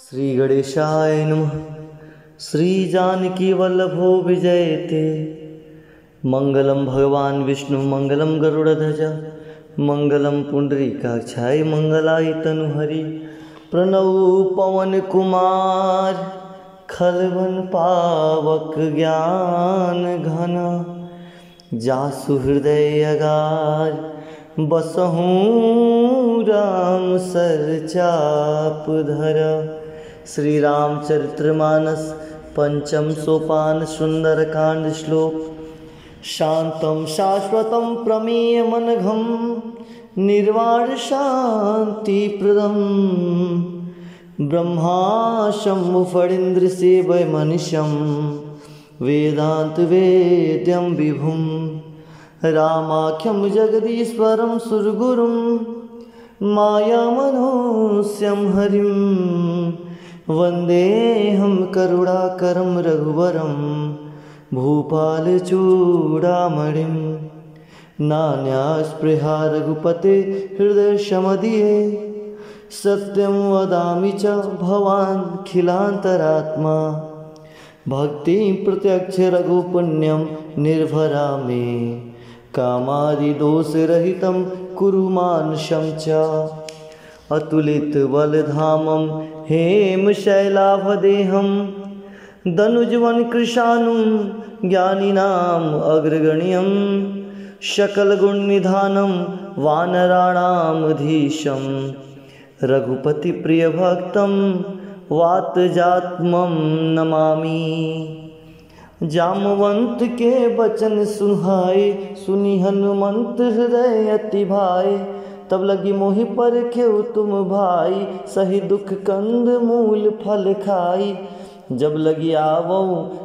श्री गणेशाय नमः। श्री जानकी वल्लभो विजयते। मंगलम भगवान विष्णु मंगलम गरुड़ध्वज मंगलम पुंडरीकाक्षाय मंगलाय तनुहरि। प्रणव पवन कुमार खलवन पावक ज्ञान घन। जासु हृदय अगार बसहूँ राम सर चाप धर। श्री रामचरितमानस पंचम सोपान सुंदरकांड श्लोक। शांतं शाश्वतं प्रमेय मनघं निर्वाण शांति प्रदम। ब्रह्माशं फणीन्द्र सेवय मनिषं वेदांत वेद्यं विभुं। रामाख्यं जगदीश्वरं सुरगुरुं मायामनोस्यं हरिं। वन्देऽहं करुणाकरं रघुवरं भूपालचूडामणिं। नान्यास्पृहा रघुपते हृदयशमदीये। सत्यं वदामि च भवान् खिलान्तरात्मा। भक्तिं प्रत्यक्ष रघुपुण्यं निर्भरा मे। कामादिदोषरहितं कुरु मानसं च। अतुलितबलधामं हेमशैलाभदेहं दनुजवन कृशानुं ज्ञानिनाम् अग्रगण्यं। सकलगुणनिधानं वानराणामधीशं रघुपतिप्रियभक्तं वातजात्मं नमामि। जामवंत के बचन सुहाए सुनी हनुमंत हृदय अति भाए। तब लगी मोहि पर क्यों तुम भाई सही दुख कंद मूल फल खाई। जब लगी आवो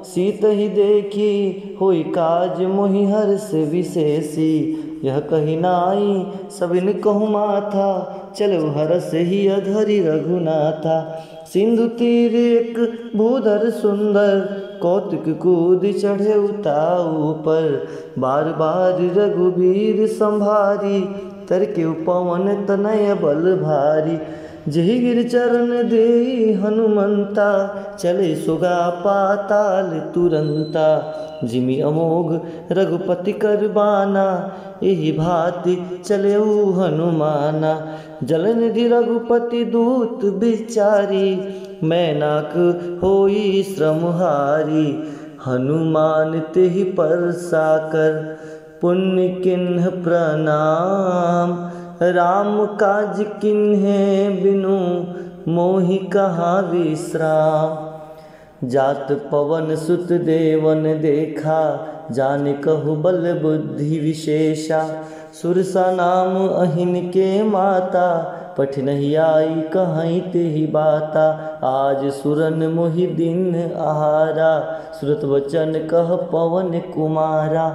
सीत ही देखी होई काज मोहि हर्ष विशेषी। यह कही नाई सबिन कहु माथा चलो हरस ही अधरि रघुनाथा। सिंधु तीर एक भूधर सुंदर कौतुक कूद चढ़े उताऊ पर। बार बार रघुबीर संभारी तरके पवन तनय बल भारी। जहि गिर चरण दे हनुमंता चले सुगा पाताल तुरंता। जिमि अमोघ रघुपति कर बाना एहि भांति चले हनुमाना। जलनिधि रघुपति दूत बिचारी मैनाक होई श्रमहारी। हनुमान तेहि परसाकर पुण्य किन्ह प्रणाम। राम काज किन्हे बिनु मोहि कहाँ विश्राम। जात पवन सुत देवन देखा जाने कहु बल बुद्धि विशेषा। सुरसा नाम अहिन के माता पठ नहीं आई कहीं तेहि बाता। आज सुरन मोहि दिन आहारा सुरत वचन कह पवन कुमारा।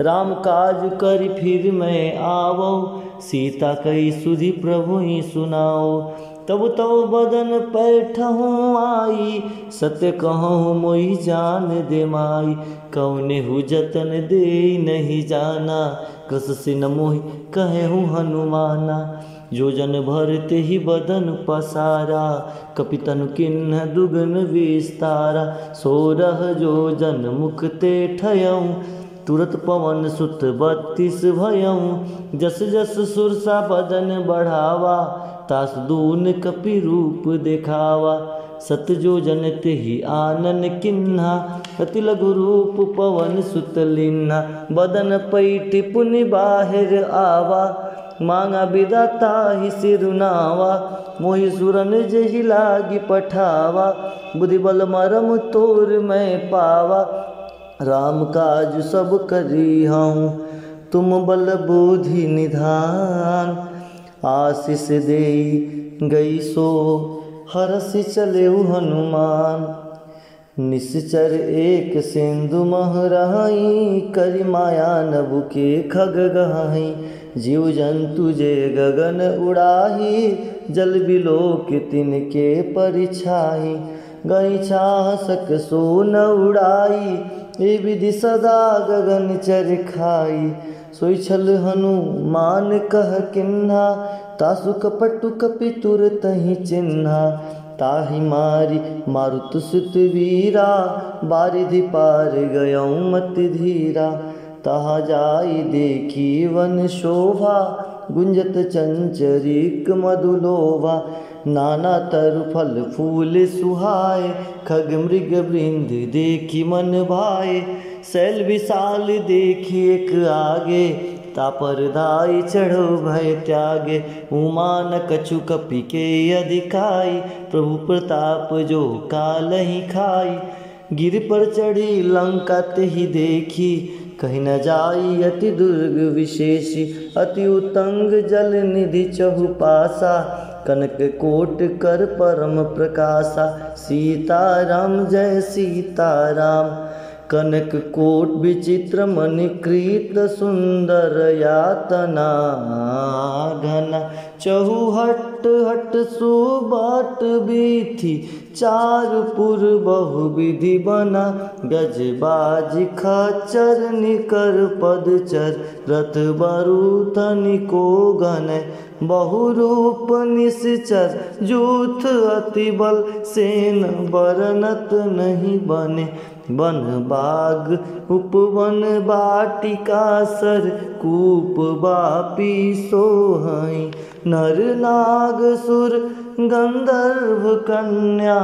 राम काज कर फिर मैं आवो सीता कई सुधि प्रभु ही सुनाओ। तब तब बदन पैठहूँ आई सत्य कहूँ मोहि जान दे माई। कौने हु जतन दे नहीं जाना कृष से न मोहि कहूँ हनुमाना। जो जन भरते ही बदन पसारा कपितनु किन्ह दुगन विस्तारा। सोरह जो जन मुखते ठयऊँ तुरत पवन सुत 32 भयऊँ। जस जस सुरसा बदन बढ़ावा तास दून कपि रूप देखावा। सत जो जन तेहि आनन किन्हा अति लघु रूप पवन सुत लिन्हा। बदन पैठ पुनि बाहिर आवा मांगा विदाता ही सिरुनावा। मोहि सुरन जहि लागी पठावा बुद्धि बल मरम तोर मैं पावा। राम काज सब करी हूँ तुम बल बुद्धि निधान। आशीष दे गई सो हरसि चले हनुमान। निश्चर एक सिंधु महराई करि माया नभु के खग गहाई। जीव जंतु जे गगन उड़ाही जल बिलो के तिनके परिछाई। गई छाह सक सो न उड़ाई ए विधि सदा गगन चर खाई। सोई छल हनुमान कह किन्हा तासु कपटु कपि तुरत ही चिन्हा। ताहि मारी मारुत सुत वीरा, बारिधि पार गयौ मति धीरा। तहाँ जाई देखी वन शोभा, गुंजत चंचरीक मधुलोभा। नाना तरु फल फूल सुहाए, खग मृग वृंद देखी मन भाए। शैल विशाल देखी एक आगे, तापर दाई चढ़ो भय त्यागे। उमा न कछु कपि के अधिकाई, प्रभु प्रताप जो कालहि खाई। गिर पर चढ़ी लंका तेहि देखी, कहीं न जाई अति दुर्ग विशेषी। अति उतंग जल निधि चहु पासा, कनक कोट कर परम प्रकाशा। सीताराम जय सीताराम, कनक कोट विचित्र मणिकृत सुंदर यातना घना। चहु हट हट सुबाट बीथी, चार पुर बहु विधि बना। गज बाज खच्चर निकर पदचर, रथ बरूथ निको गन। बहुरूप निश्चर जूथ अति बल, सेन बरनत नहीं बने। वन बाग उपवन बाटिका, सर कूप बापी सोहई। नर नाग सुर गंधर्व कन्या,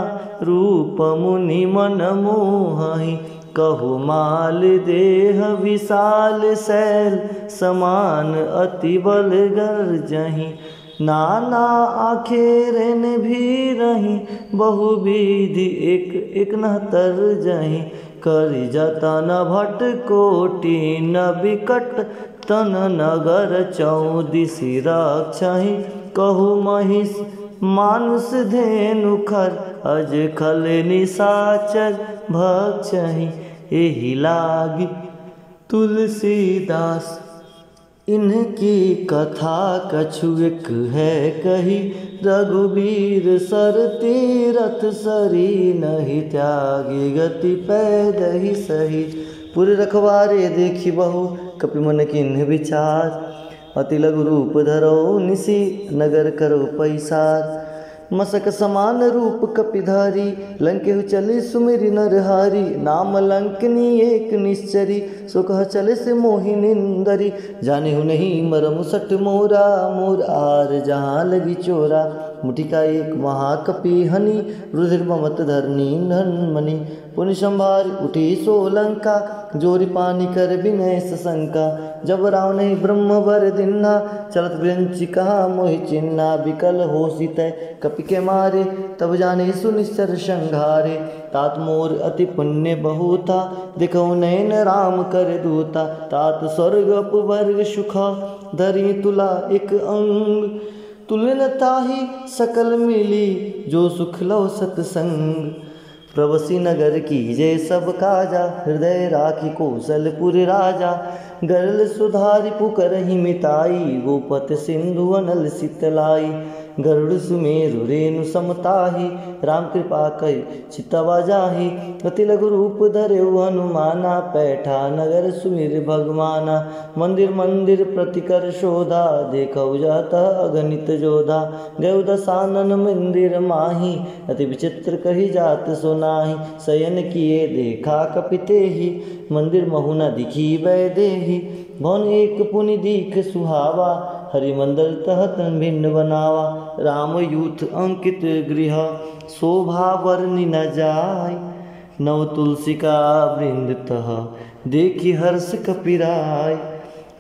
रूप मुनि मन मोहई। कहु माल देह विशाल शैल, समान अति बल गर्जहि। नाना आखेरन भी रही, बहुविधि एक एक न तरजहि। करि जतन भट कोटि न बिकट, तन नगर चौदिसि रक्षहि। कहु महिष मानुष धेनु खर, अज खल निशाचर भक्षहि। एहि लागी तुलसीदास, इनकी कथा कछु एक है कही। रघुबीर सर तीरथ सरी, नहीं त्यागी गति पैदहि सही। पुर रखवारे देखी बहु, कपि मन किन्ह विचार। अति लघु रूप धरो निसी, नगर करो पैसार। मसक समान रूप कपिधारी, लंकेहु चले सुमिरि नरहारी। नाम लंकनी एक निश्चरी, सो कह चले से मोहि निंदरी। जानेहु नहीं मरमु सठ मोरा, मोर आर जहाँ लगी चोरा। मुठिका एक महाकपि हनि, रुधिर ममत धरनी धनमणि। पुनि संभार उठी सो लंका, जोरि पानी कर विनय सशंका। जब रावण ब्रह्म वर दिन्हा, चलत विरंचि कहा मोहि चिन्हा। विकल होसित कपि के मारे, तब जाने सुनिश्चर संघारे। तात मोर अति पुण्य बहुता, देखौ नैन राम कर दूता। तात स्वर्ग अपवर्ग सुखा, धरी तुला एक अंग। तुलन ताहि सकल मिली, जो सुख लो सतसंग। प्रवसी नगर की जय सब काजा, हृदय राखी कौशलपुर राजा। गरल सुधारि पुकरहि मिताई, गोपत सिंधु अनल सितलाई। गरुड़ सुमेरु रेणु समताही, राम कृपा कई चितवा जाही। अति लघु रूप धरेउ हनुमाना, पैठा नगर सुमिर भगवाना। मंदिर मंदिर प्रतिकर शोधा, देखौ जाता अगणित जोधा। गयो दसानन मंदिर माही, अति विचित्र कही जात सुनाही। शयन किए देखा कपितेहि, मंदिर महु न दिखी वैदेही। भवन एक पुनि दीख सुहावा, हरि मंदिर तहत भिन्न बनावा। राम यूथ अंकित गृह, शोभा वर्णि न जाय। नव तुलसी का वृंद तह, देखी हर्ष कपिराय।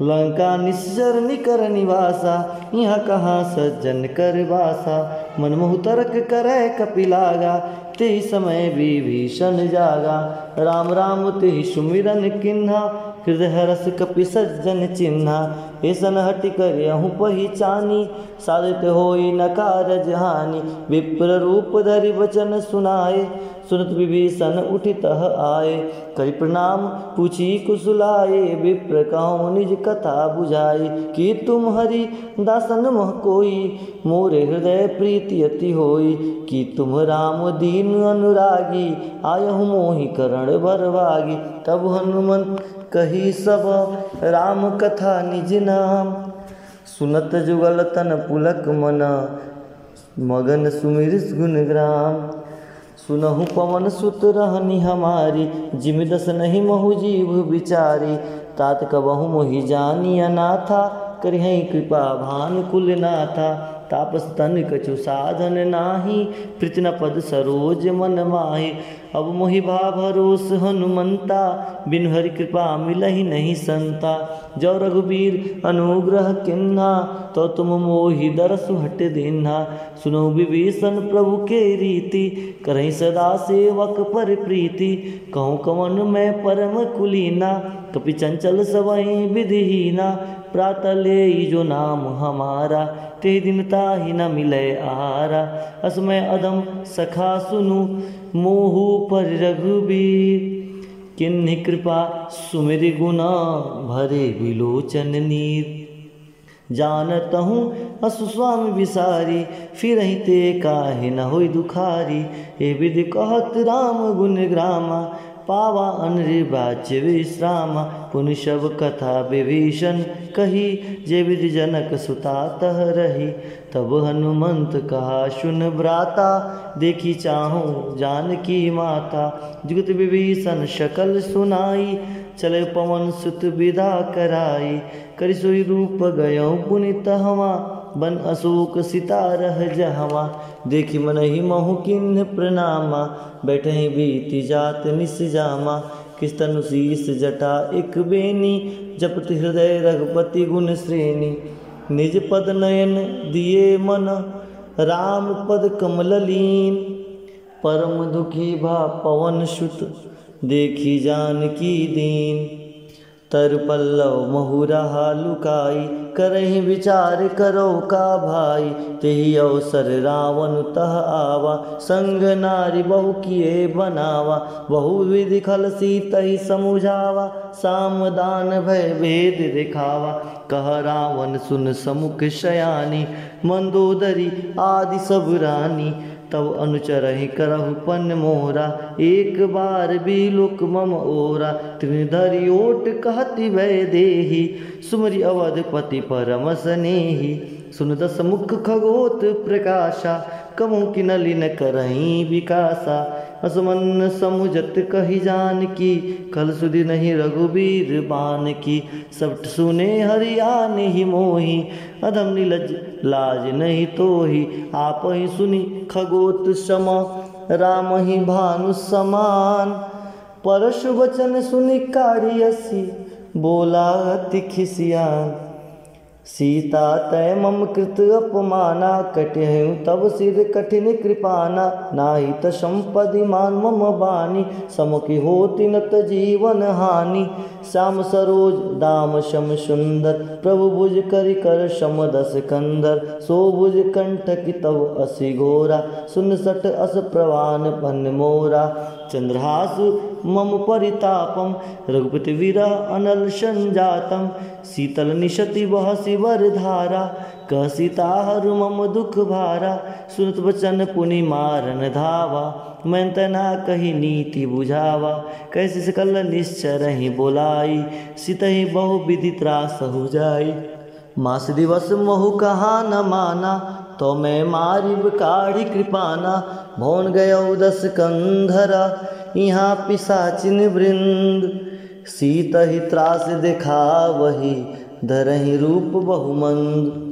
लंका निश्चर निकर निवासा, यहाँ कहाँ सज्जन कर वासा। मनमोहु तर्क करे कपिलागा, तेहि समय विभीषण जागा। राम राम तेहि सुमिरन किन्हा, हृदय रस कपि सज्जन चिन्हा। ऐसन हटि करहु पहिचानी, साधित होई न कारज हानि। विप्र रूप धरि वचन सुनाए, सुनत विभीषण उठि तह आए। करि प्रणाम पूछी कुशलाए, विप्र कहूँ निज कथा बुझाई। कि तुम हरि दासन मह कोई, मोरे हृदय प्रीति अति होई। कि तुम राम दीन अनुरागी, आयहु मोहि करण भरवागी। तब हनुमंत कही सब राम कथा निज नाम, सुनत जुगल तन पुलक मन। मगन सुमिरिस गुणग्राम। सुनहु पवन सुत रहनी हमारी, जिम दस नहीं महु जीव विचारी। तात कबहु मोहि जानी अनाथा, करहि कृपा भानुकुल नाथा। तापस तन कछु साधन नाही, पृथ्न पद सरोज मन माहि। अब मोहि भा भरोस हनुमंता, बिनु हरि कृपा मिलहि नहीं संता। जो रघुबीर अनुग्रह किन्हा, तो तुम मोहि दरसु हट दीन्हा। सुनो विभीषण प्रभु के रीति, करहि सदा सेवक पर प्रीति। कहूँ कवन मैं परम कुलीना, कपि चंचल सबहि विधिहीना। प्रातः ले जो नाम हमारा, ते दिन ताहि न मिलै आहारा। असमय अधम सखा सुनु, मोहु पर रघुबीर। किन्हि कृपा सुमिरि गुना, भरे विलोचन नीर। जानतहूँ असु स्वामी विसारी, फिरहि ते काहे न होई दुखारी। ए विधि कहत राम गुण ग्रामा, पावा अनृवाच्य विश्रामा। पुनि शब कथा विभीषण कही, जे विधि जनक सुता तह रही। तब हनुमंत कहा सुन भ्राता, देखी चाहूँ जानकी माता। जुगत विभीषण शकल सुनाई, चले पवन सुत विदा कराई। करि सोई रूप गयो पुनि तहवा, बन अशोक सिता रह जहवा। देखी मनहि महु किन्ह प्रणामा, बैठहि बीति जात निस जामा। किस तनु शीस जटा एक बेनी, जपति हृदय रघुपति गुण श्रेणी। निज पद नयन दिए मन, राम पद कमल लीन। परम दुखी भा पवन सुत, देखी जानकी दीन। तर पल्लव महुरहा लुकाई, करहि विचार करो का भाई। तेहि अवसर रावण तह आवा, संग नारी बहु किए बनावा। बहु विधि खल सीतहि समुझावा, साम दान भय भेद दिखावा। कह रावण सुन समुख शयानी, मंदोदरी आदि सब रानी। तब अनुचरहि करहु पन मोरा, एक बार बिलोक मम ओरा। त्रिधरि ओट कहति वै देही, सुमरि अवधपति परम स्नेही। सुन दस मुख खगोत प्रकाशा, कमु कि नलिन करहीं विकासा। असमन समुझत कही जानकी, कल सुधि नहीं रघुबीर बान की। सब सुने हरियाने ही मोही, अधम नीलज लाज नहीं तोही। आप ही सुनी खगोत सम, राम ही भानु समान। परशु वचन सुनि काढ़ी असी, बोला अति खिसियान। सीता तय मम कृत अपमाना, कटहु तब सिर कठिन कृपाना। नाही त संपदि मान मम बानी, समुखी होति न त जीवन हानि। श्याम सरोज दाम शम सुंदर, प्रभु भुज करि कर शम दस कंधर। सो भुज कंठकि तव असि घोरा, सुन सठ अस प्रवान पन मोरा। चंद्रहासु मम परितापम, रघुपति विरह अनल संजातम। शीतल निशति बहसि वरधारा, कह सीता हरु मम दुख भारा। सुनत बचन पुनि मारन धावा, मैं तना कही नीति बुझावा। कैसे सकल निश्चरहि बोलाई, सितहि बहु विधि त्रास हो जाई। मास दिवस महु कहा न माना, तो मैं मारिब काढ़ी कृपाना। भौन गयो दस कंधरा, यहाँ पिशाचिन वृंद। सीतहि त्रास दिखावही, धरहि रूप बहुमंद।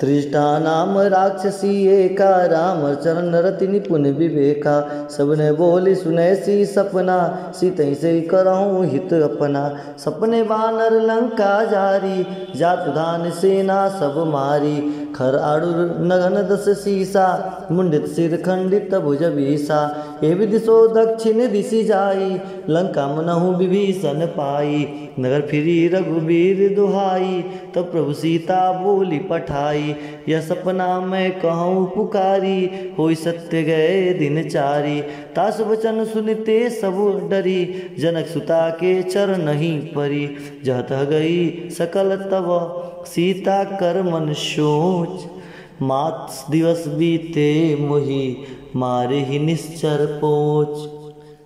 त्रिष्ठा नाम राक्षसी एका, राम चरण रति निपुण विवेका। सबने बोली सुनै सी सपना, सीतहि से करहूँ हित अपना। सपने बानर लंका जारी, जात धान सेना सब मारी। खर आड़ुर नगन दस सीसा, मुंडित सिर खंडित भुज बीसा। ए विधि सो दक्षिण दिशि जाई, लंका मनहु विभीषण पाई। नगर फिरी रघुबीर दुहाई, तब प्रभु सीता बोली पठाई। यह सपना मैं कहूँ पुकारी, होई सत्य गए दिन चारी। तास वचन सुनते सब डरी, जनक सुता के चरण ही परी। जह तह गई सकल तब, सीता कर मन सोच। मात दिवस बीते मोहि, मारे ही निश्चर पोच।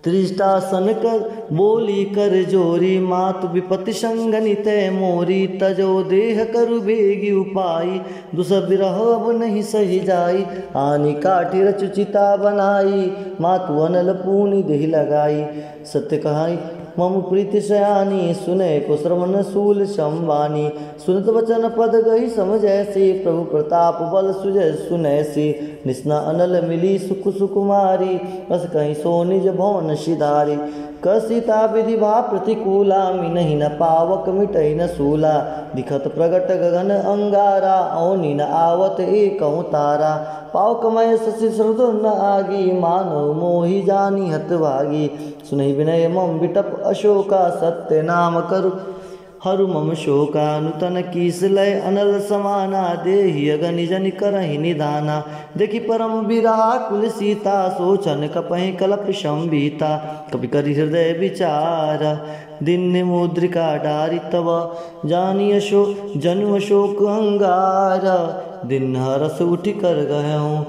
त्रिष्टासन कर बोली कर जोरी, मातु विपति संगनि तय मोरी। तजो देह करु बेगी उपाई, दुस बिरह अब नहीं सही जाई। आनी काठी रचुचिता बनाई, मातु अनल पूनि देहि लगाई। सत्य कहाई मम प्रीति सयानी, सुने को श्रवण सूल संवानी। सुनत वचन पद गई समझैसी, प्रभु प्रताप बल सुजय सुनैसी। निस्ना अनल मिली सुख सुकुमारी, बस कहीं सो निज भवन सिधारी। कसिता विधि भा प्रतिकूला, मिनहि न पावक मिटै न सूला। दिखत प्रगट गगन अंगारा, औनि न आवत एकौ तारा। पावकमय शशि श्रद्धो न आगी, मानव मोहि जानी हतभागी। सुनहि विनय मम विटप अशोका, सत्य नाम करु हरु मम शोका। नूतन कीस लय अनल समाना, देहि अगनि जनि करहि निदाना। देखि परम बिरहा कुल सीता, सोचन कपहि कलप संभीता। कपि करि हृदय विचारा, दिन मुद्रिका डारि तब। जानी जनु अशोक अंगारा, दिन हरस उठि कर गयऊँ।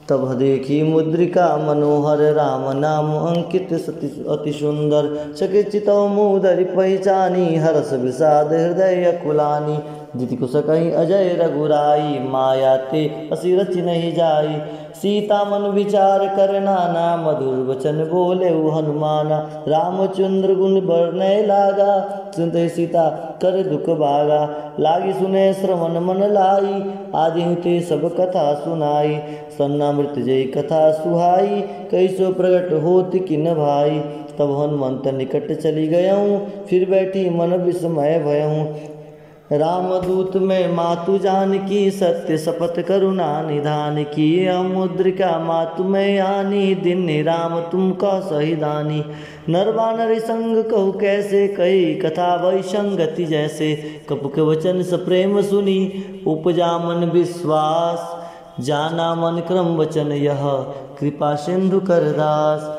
तब देखी मुद्रिका मनोहर, राम नाम अंकित अति सुंदर। चकित चितौ मुदरि पहिचानी, हरस विषाद हृदय कुलानी। जिति कुश कहीं अजय रघुराई, माया ते असी रचि नहीं जाई। सीता मन विचार कर नाना, मधुर वचन बोले हनुमाना। रामचंद्र गुण बरनय लागा, सुनते सीता कर दुख भागा। लागी सुने श्रवण मन लाई, आदि ते सब कथा सुनाई। सन्नामृत जय कथा सुहाई, कैसो प्रगट होत किन भाई। तब हनुमंत निकट चली गयऊँ, फिर बैठी मन विस्मय भयऊँ। रामदूत में मातु जानकी, सत्य शपथ करुणा निधान की। मुद्रिका मातु में आनी, दिन राम तुम का सही दानी। नरवानर संग कहु कैसे, कही कथा वही संगति जैसे। कपुक वचन सप्रेम सुनी, उपजा मन विश्वास। जाना मन क्रम वचन यह, कृपा सिंधु करदास।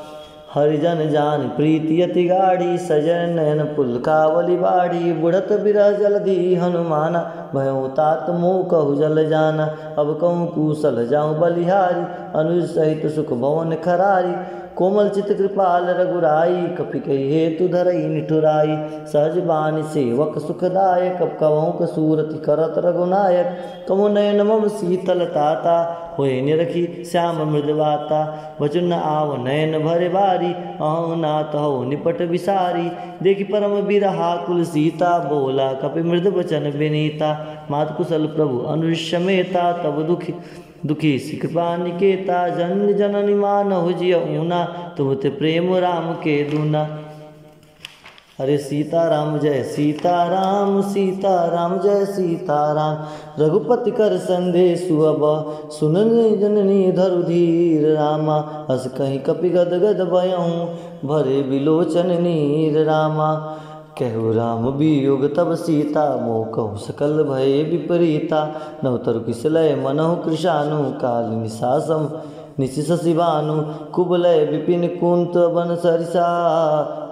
हरिजन जान प्रीति अति गाढ़ी, सजन नयन पुलकावली बाड़ी। बुढ़त बिरह जलधि हनुमाना, भयउ तात मोह कहु जल जाना। अब कहूँ कुशल जाऊँ बलिहारी, अनुज सहित सुख भवन खरारी। कोमल चित कृपाल रघुराई, कपि कही हेतु धरई निठुराई। सहज बानी सेवक सुखदायक, कवहु कसूरति करत रघुनायक। कमु नयन मम शीतल ताता, होए निरखी श्याम मृदवाता। वचन आव नयन भरे बारी, अहु नाथ हो निपट विसारी। देखि परम बिरहा कुल सीता, बोला कपि मृद वचन विनीता। मात कुशल प्रभु अनुष्यमेता, तब दुखी सी कृपा निकेता। जन जननी मानहु जिय ऊना, तुमते प्रेम राम के दूना। हरे सीताराम जय सीताराम, सीताराम जय सीताराम। रघुपति कर संदेशु अब, सुननि जननी धरु धीर रामा। हस कहीं कपि गद गद भयऊँ, भरे विलोचन नीर रामा। कहु राम वियोग तब सीता, मोह कहु सकल भय विपरीता। नवतरु किसलय मनहु कृशानु, काल निशासम निशि शशिभानु। कुबलय विपिन कुंत बन सरिसा,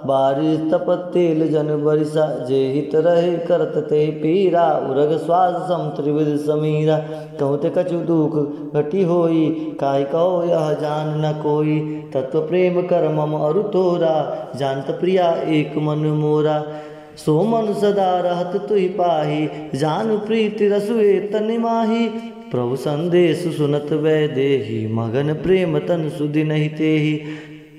बारिश तपत तेल जन बरिसा। जे हित रहे करत ते पीरा, उरग स्वाद सम त्रिविध समीरा। कहूँ ते कछु दुख घटी होई, काहि कहो यह जान न कोई। तत्व प्रेम कर मम अरु तोरा, जानत प्रिया एक मन मोरा। सो मन सदा रहत तुहि पाही, जानु प्रीति रसुए तनि माही। प्रभु संदेश सुनत वै देही, मगन प्रेम तन सुधि नहीं तेही।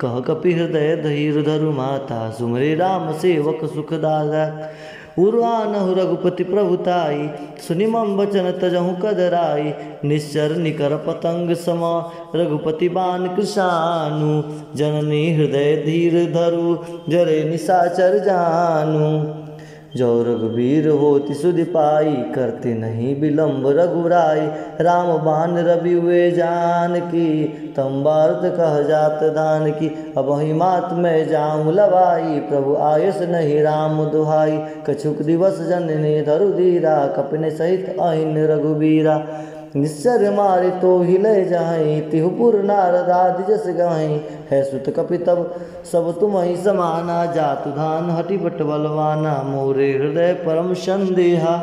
कह कपि हृदय धीर धरु माता, सुमरे राम सेवक सुखदायक। उर्वानहु रघुपति प्रभुताई, सुनि मम वचन तजहु कदराई। निश्चर निकर पतंग सम, रघुपति बान कृशानु। जननी हृदय धीर धरु, जरे निशाचर जानु। जो रघुबीर होति सुधि पाई, करते नहीं विलम्ब रघुराई। राम बान रवि हुए जान की, तम भारत कह जात दान की। अब ही मात में जाऊँ लवाई, प्रभु आयस नहीं राम दुहाई। कछुक दिवस जननी धरु धीरा, कपिने सहित अहिन रघुबीरा। निश्चर मारे तो हिले जाहीं, तिहुपुर नारद आदि जस गाहीं। है सुत कपि तब सब तुम ही समाना, जातु धान हटि बट बलवाना। मोरे हृदय परम संदेहा,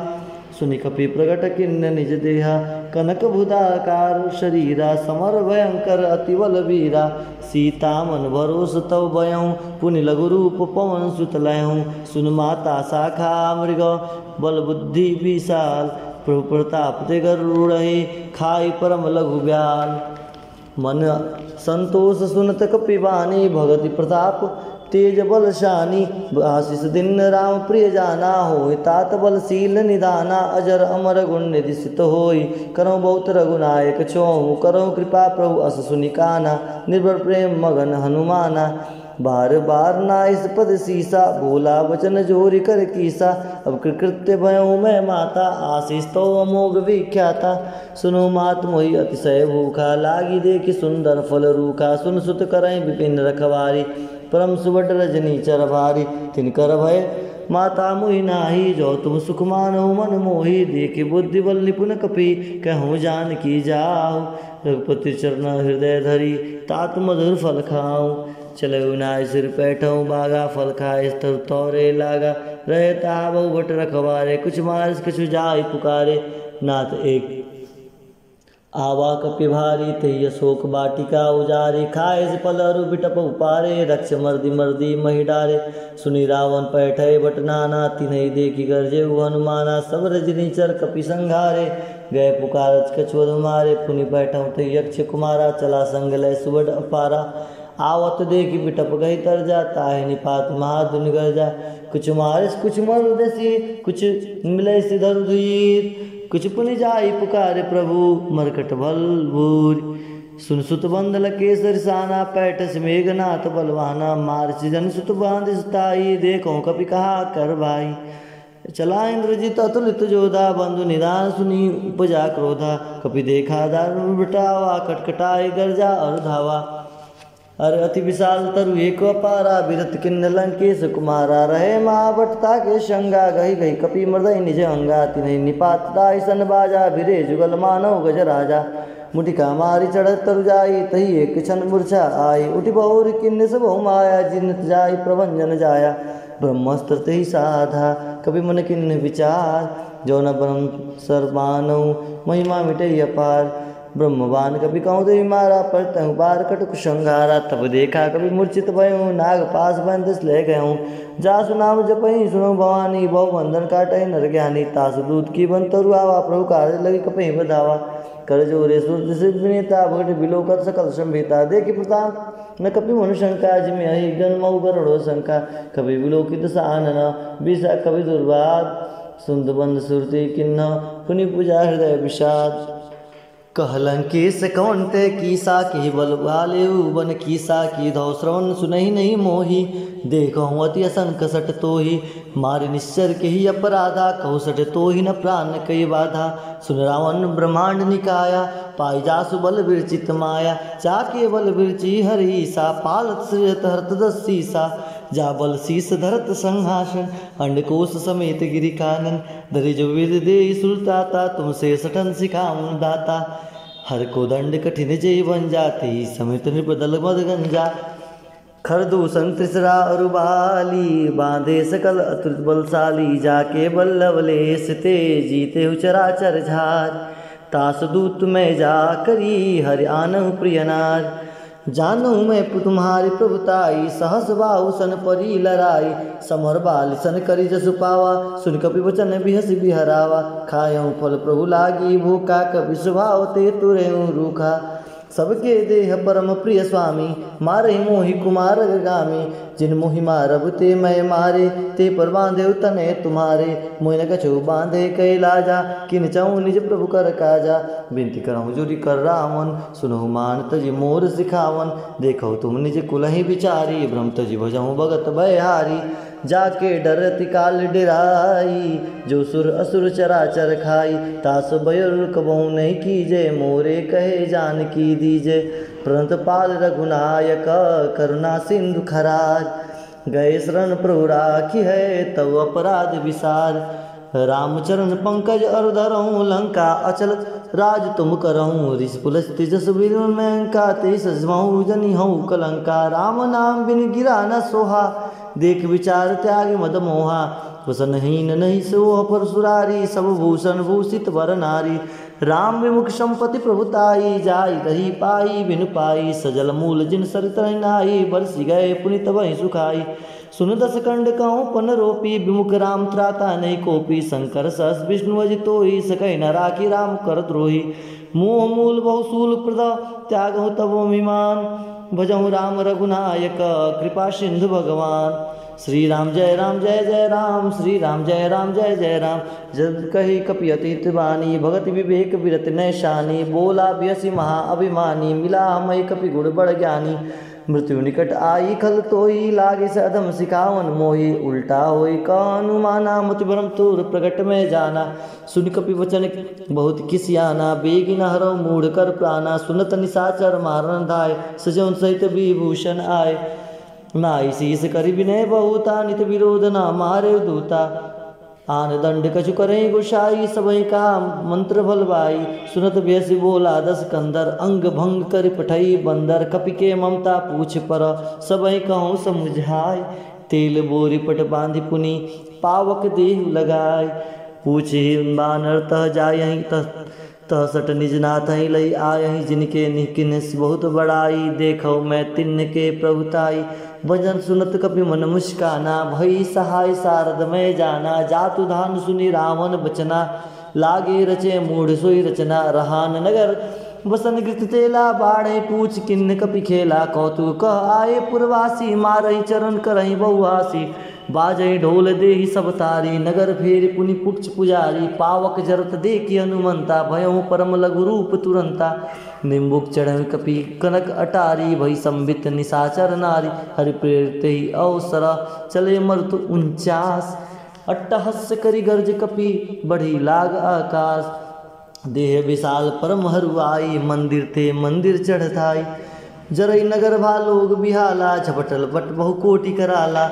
सुनि कपि प्रगट किन्न निज देहा। कनक भुताकार शरीरा समर भयंकर अति बलवीरा सीता मन भरोस तव भयऊँ पुनि लघु रूप पवन सुत लयऊँ सुन माता शाखा मृग बल बुद्धि विशाल प्रभु प्रताप ते गरुड़हि खाई परम लघु ब्याल मन संतोष सुनत कपिवानी भगति प्रताप तेज बलशानी आशीष दिन राम प्रिय जाना होय तात बलशील निदाना अजर अमर गुण निधिसित होय करौ बहुत रघुनायक छोहु करौ कृपा प्रभु अस सुनिकाना निर्भर प्रेम मगन हनुमाना बार बार नाइस पद सीसा बोला वचन जोरी कर कीसा अब कृत्य भयों मैं माता आशीष तो अमोघ विख्याता सुनो मात मोहि अतिशय भूखा लागी देखि सुंदर फल रूखा सुन सुत करई विपिन रखवारी परम सुबट रजनी चर भारी तिनकर भय माता मोहि नाही जो तुम सुख मानो मन मोहि देखि बुद्धि बल निपुण कपि कहूँ जान की जाओ रघुपति चरण हृदय धरी तात मधुर फल खाऊं चले नाय सिर पैठऊँ बागा फल खाए स्थल तौरे लागा रहता बहु भट रखवारे कुछ मारस कुछ जाय पुकारे नाथ एक आवा कपि भारी तही अशोक बाटिका उजारे खाए से पल अरु बिटप उपारे रक्ष मर्दी मर्दी मही डारे सुनी रावण पैठे बट नाना तिन्हि देखी गरजे हनुमाना सब रजनी चर कपि संघारे गए पुकारच कछुअर मारे पुनि बैठऊँ तही यक्ष कुमारा चला संग लय सुबड अपारा आवत देखी बिटप गई तर जाता है निपात महाधुन गर्जा कुछ मारिस कुछ मर देसी कुछ मिले सिधर धीर कुछ पुनि जाई पुकारे प्रभु मरकट बल भूर सुन सुत बंदल केसर साना पैठस मेघनाथ बलवाना मारसी जन सुत बांध सुताई देखो कपि कहा कर भाई चला इंद्रजित अतुलित जोधा बंधु निदान सुनी उपजा क्रोधा कपि देखा दारुण बिटावा कटकटाए गर्जा और धावा अरे अति विशाल तरु एक अपारा विरत किन्न लंकेश कुमारा रहे महाभट्टा के शंगा गही गही कपि मृदय निज अंगा तिन्हि निपात दाई सन बाजा भिरे जुगल मानव गज राजा मुटिका मारी चढ़त तरु जाई तही एक क्षण मूर्छा आई उठि बहुर किन्न सब माया जिन जाई प्रभंजन जाया ब्रह्मस्त्र तेहि साधा कपि मन किन्न विचार जो न ब्रह्म सर्वानौ महिमा मिटे अपार ब्रह्मवान कभी कहूँ देवी मारा पर तहु बार कटुक संघारा तब देखा कभी मूर्छित भयूँ नाग पास बंदस ले गयूँ जासु नाम जपही सुनो भवानी बहु बंधन काटही नर ज्ञानी तासु दूत की बन तरु आवा प्रभु कार्य लगी कपही बधावा कर जोरे सुरत सिद्ध विनीता भगट बिलो कर सकल संभीता देखी प्रताप न कपि मनुशंका जिमे अहि जन्मऊ गरुड़ो शंका कभी विलोकित सानन विषा कभी दुर्वाद सुंद बंद सुरति किन्न पुनि पूजा हृदय विषाद कहलंकेश कौन ते कीसा के बल वाले बन कीसा की धौ श्रवण सुनहि नहीं मोही देखो अति असंक सट तो ही मारे निश्चर के ही अपराधा कहु सट तो ही न प्राण कई बाधा सुन रावण ब्रह्मांड निकाया पाई जासु बल विरचित माया चाके बल विरचि हरि सा पालत सृजत हरत दस्सी सा जा बल शीस धरत संहासन अंडकोश समेत गिरि कानन धरि जो विद दे सुरताता तुमसे सठन सिखाऊं दाता हर को दंड कठिन जय बन जाते समित नृपदल मद गंजा खरदूषण त्रिसरा अरुबाली बांधे सकल अतुलित बलशाली जाके बल्लवलेश ते जीते चराचर झार तास दूत में जा करी हरि आनहु प्रियनार जानू मैं तुम्हारी प्रभुताई सहस बाहु सन परी लड़ाई समर बाल सन करी जसु पावा सुन कपि वचन बिहस बिहरावा खायऊ फल प्रभु लागी भूखा कपि स्वभाव ते तुरेऊ रूखा सबके देह परम प्रिय स्वामी मारे मोहि कुमार गामी जिन मोहि मारब ते मैं मारे ते पर बांधे तने तुम्हारे मोहि न कछु बांधे कैलाजा किन चाहूँ निज प्रभु कर काजा बिनती करहूँ जुरी कर रावण सुनहु मान तजि मोर सिखावन देखो तुम निज कुलहि विचारी भ्रम तजि भजहूँ भगत भयहारी जाके डरति काल डिराई जो सुर असुर चराचर खाई तास बयुर कबहू नहीं कीजे मोरे कहे जान की दीजे प्रणत पाल रघुनायक करुणा सिंधु खराज गए शरण प्रभु राखी है तव अपराध विसार रामचरण पंकज अरुधरहूँ लंका अचल राज तुम करहूँ ऋषि पुलस तेजस विलंका ते सजमहूँ जनि हूँ कलंका राम नाम बिन गिरा न सोहा देख विचार त्याग मद मोहा वसनहीन नहीं सोह परसुरारी सब भूषण भूषित वर नारी राम विमुख संपत्ति प्रभुताई, जाई रही पाई बिनु पाई, सजल मूल जिन सरित नाई, बरसी गए पुनित वही सुखाई। सुन दस कंड कहूँ पन रोपी, विमुख राम त्राता नहीं कोपी, शंकर सस विष्णु अजितोई, सकै न राखी राम कर द्रोही। मोह मूल बहुसूल प्रद त्यागहु तब अभिमान, भजहु राम रघुनायक कृपा सिंधु भगवान। श्री राम जय जय राम, श्री राम जय जय राम। जब कही कपि अतीत बानी, भगत विवेक विरत नैशानी, बोला बियसी महा अभिमानी, मिला मई कपि गुण बड़ ज्ञानी। मृत्यु निकट आई खल तोई, लागे से अधम सिखावन मोही, उल्टा होई कानुमाना, मति भ्रम तूर प्रगट में जाना। सुन कपि वचन बहुत किसियाना, बेगी न हरौ मूढ़ कर प्राणा, सुनत निशाचर मारन धाय, सजौन सहित विभूषण आय। नाई शीस करि विनय बहुता, नित विरोध न मारे दूता, आन दंड कछु करें गुसाई, सबई का मंत्र भलवाई। सुनत बेसी बोला दस कंदर, अंग भंग कर पठई बंदर, कपि के ममता पूछ पर, सबई कहूँ समुझाय। तेल बोरी पट बांधि पुनि, पावक देह लगाय, पूछे बानर तह जाय तह सट निज नाथ लई आयहि, जिनके निकिन बहुत बड़ाई, देखो मैं तिन्न के प्रभुताई। भजन सुनत कपि मन मुस्काना, भई सहाय शारद में जाना, जातु धान सुनि रावण बचना, लागे रचे मूढ़ सोई रचना। रहान नगर बसन गृत तेला, बाढ़े पूछ किन्न कपि खेला, कौतुक कह आए पुरवासी, मारही चरण करही बहुआसी। बाजई ढोल देहि सब तारी, नगर फेर पुनि पुक्ष पुजारी, पावक जरत देखि हनुमंता, भयउ परम लघु रूप तुरंता। निम्बुक चढ़ कपि कनक अटारी, भई संबित निशाचर नारी, हरि प्रेरित ही अवसर, चले मरुत 49। अट्टहस्य करि गर्ज कपि, बढ़ी लाग आकाश, देह विशाल परम हरुआई, मंदिर थे मंदिर चढ़ताई। जरई नगर भालोग बिहाला, झपटल बट बहु कोटि कराला।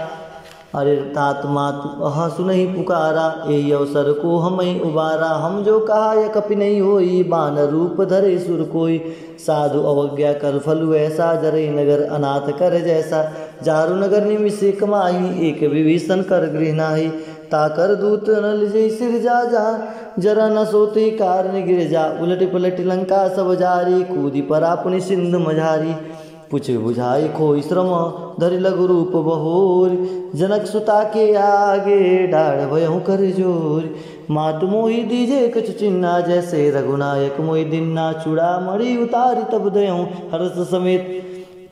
अरे तात मातु अह सुनहि पुकारा, यही अवसर को हमई उबारा। हम जो कहा यह कपि नहीं होई, बान रूप धरे सुर कोई। साधु अवज्ञा कर फलु ऐसा, जरई नगर अनाथ कर जैसा। जारु नगर निमिषे कमाई, एक विभीषण कर गृह नाही। ताकर दूत न लिजै सिर जा, जरा न सोते कारण गिर जा। उलट पलट लंका सब जारी, कूदी परा पुनि सिंधु मझारी। पुछ बुझाई खोई श्रम, धरि लघु रूप बहोर। जनक सुता के आगे, डाढ़ भयहु कर जोर। मातु मोहि दीजे कछु चिन्ना, जैसे रघुनायक मोहि दिन्ना। चूड़ा मणि उतारी तब दयऊँ, हर्ष समेत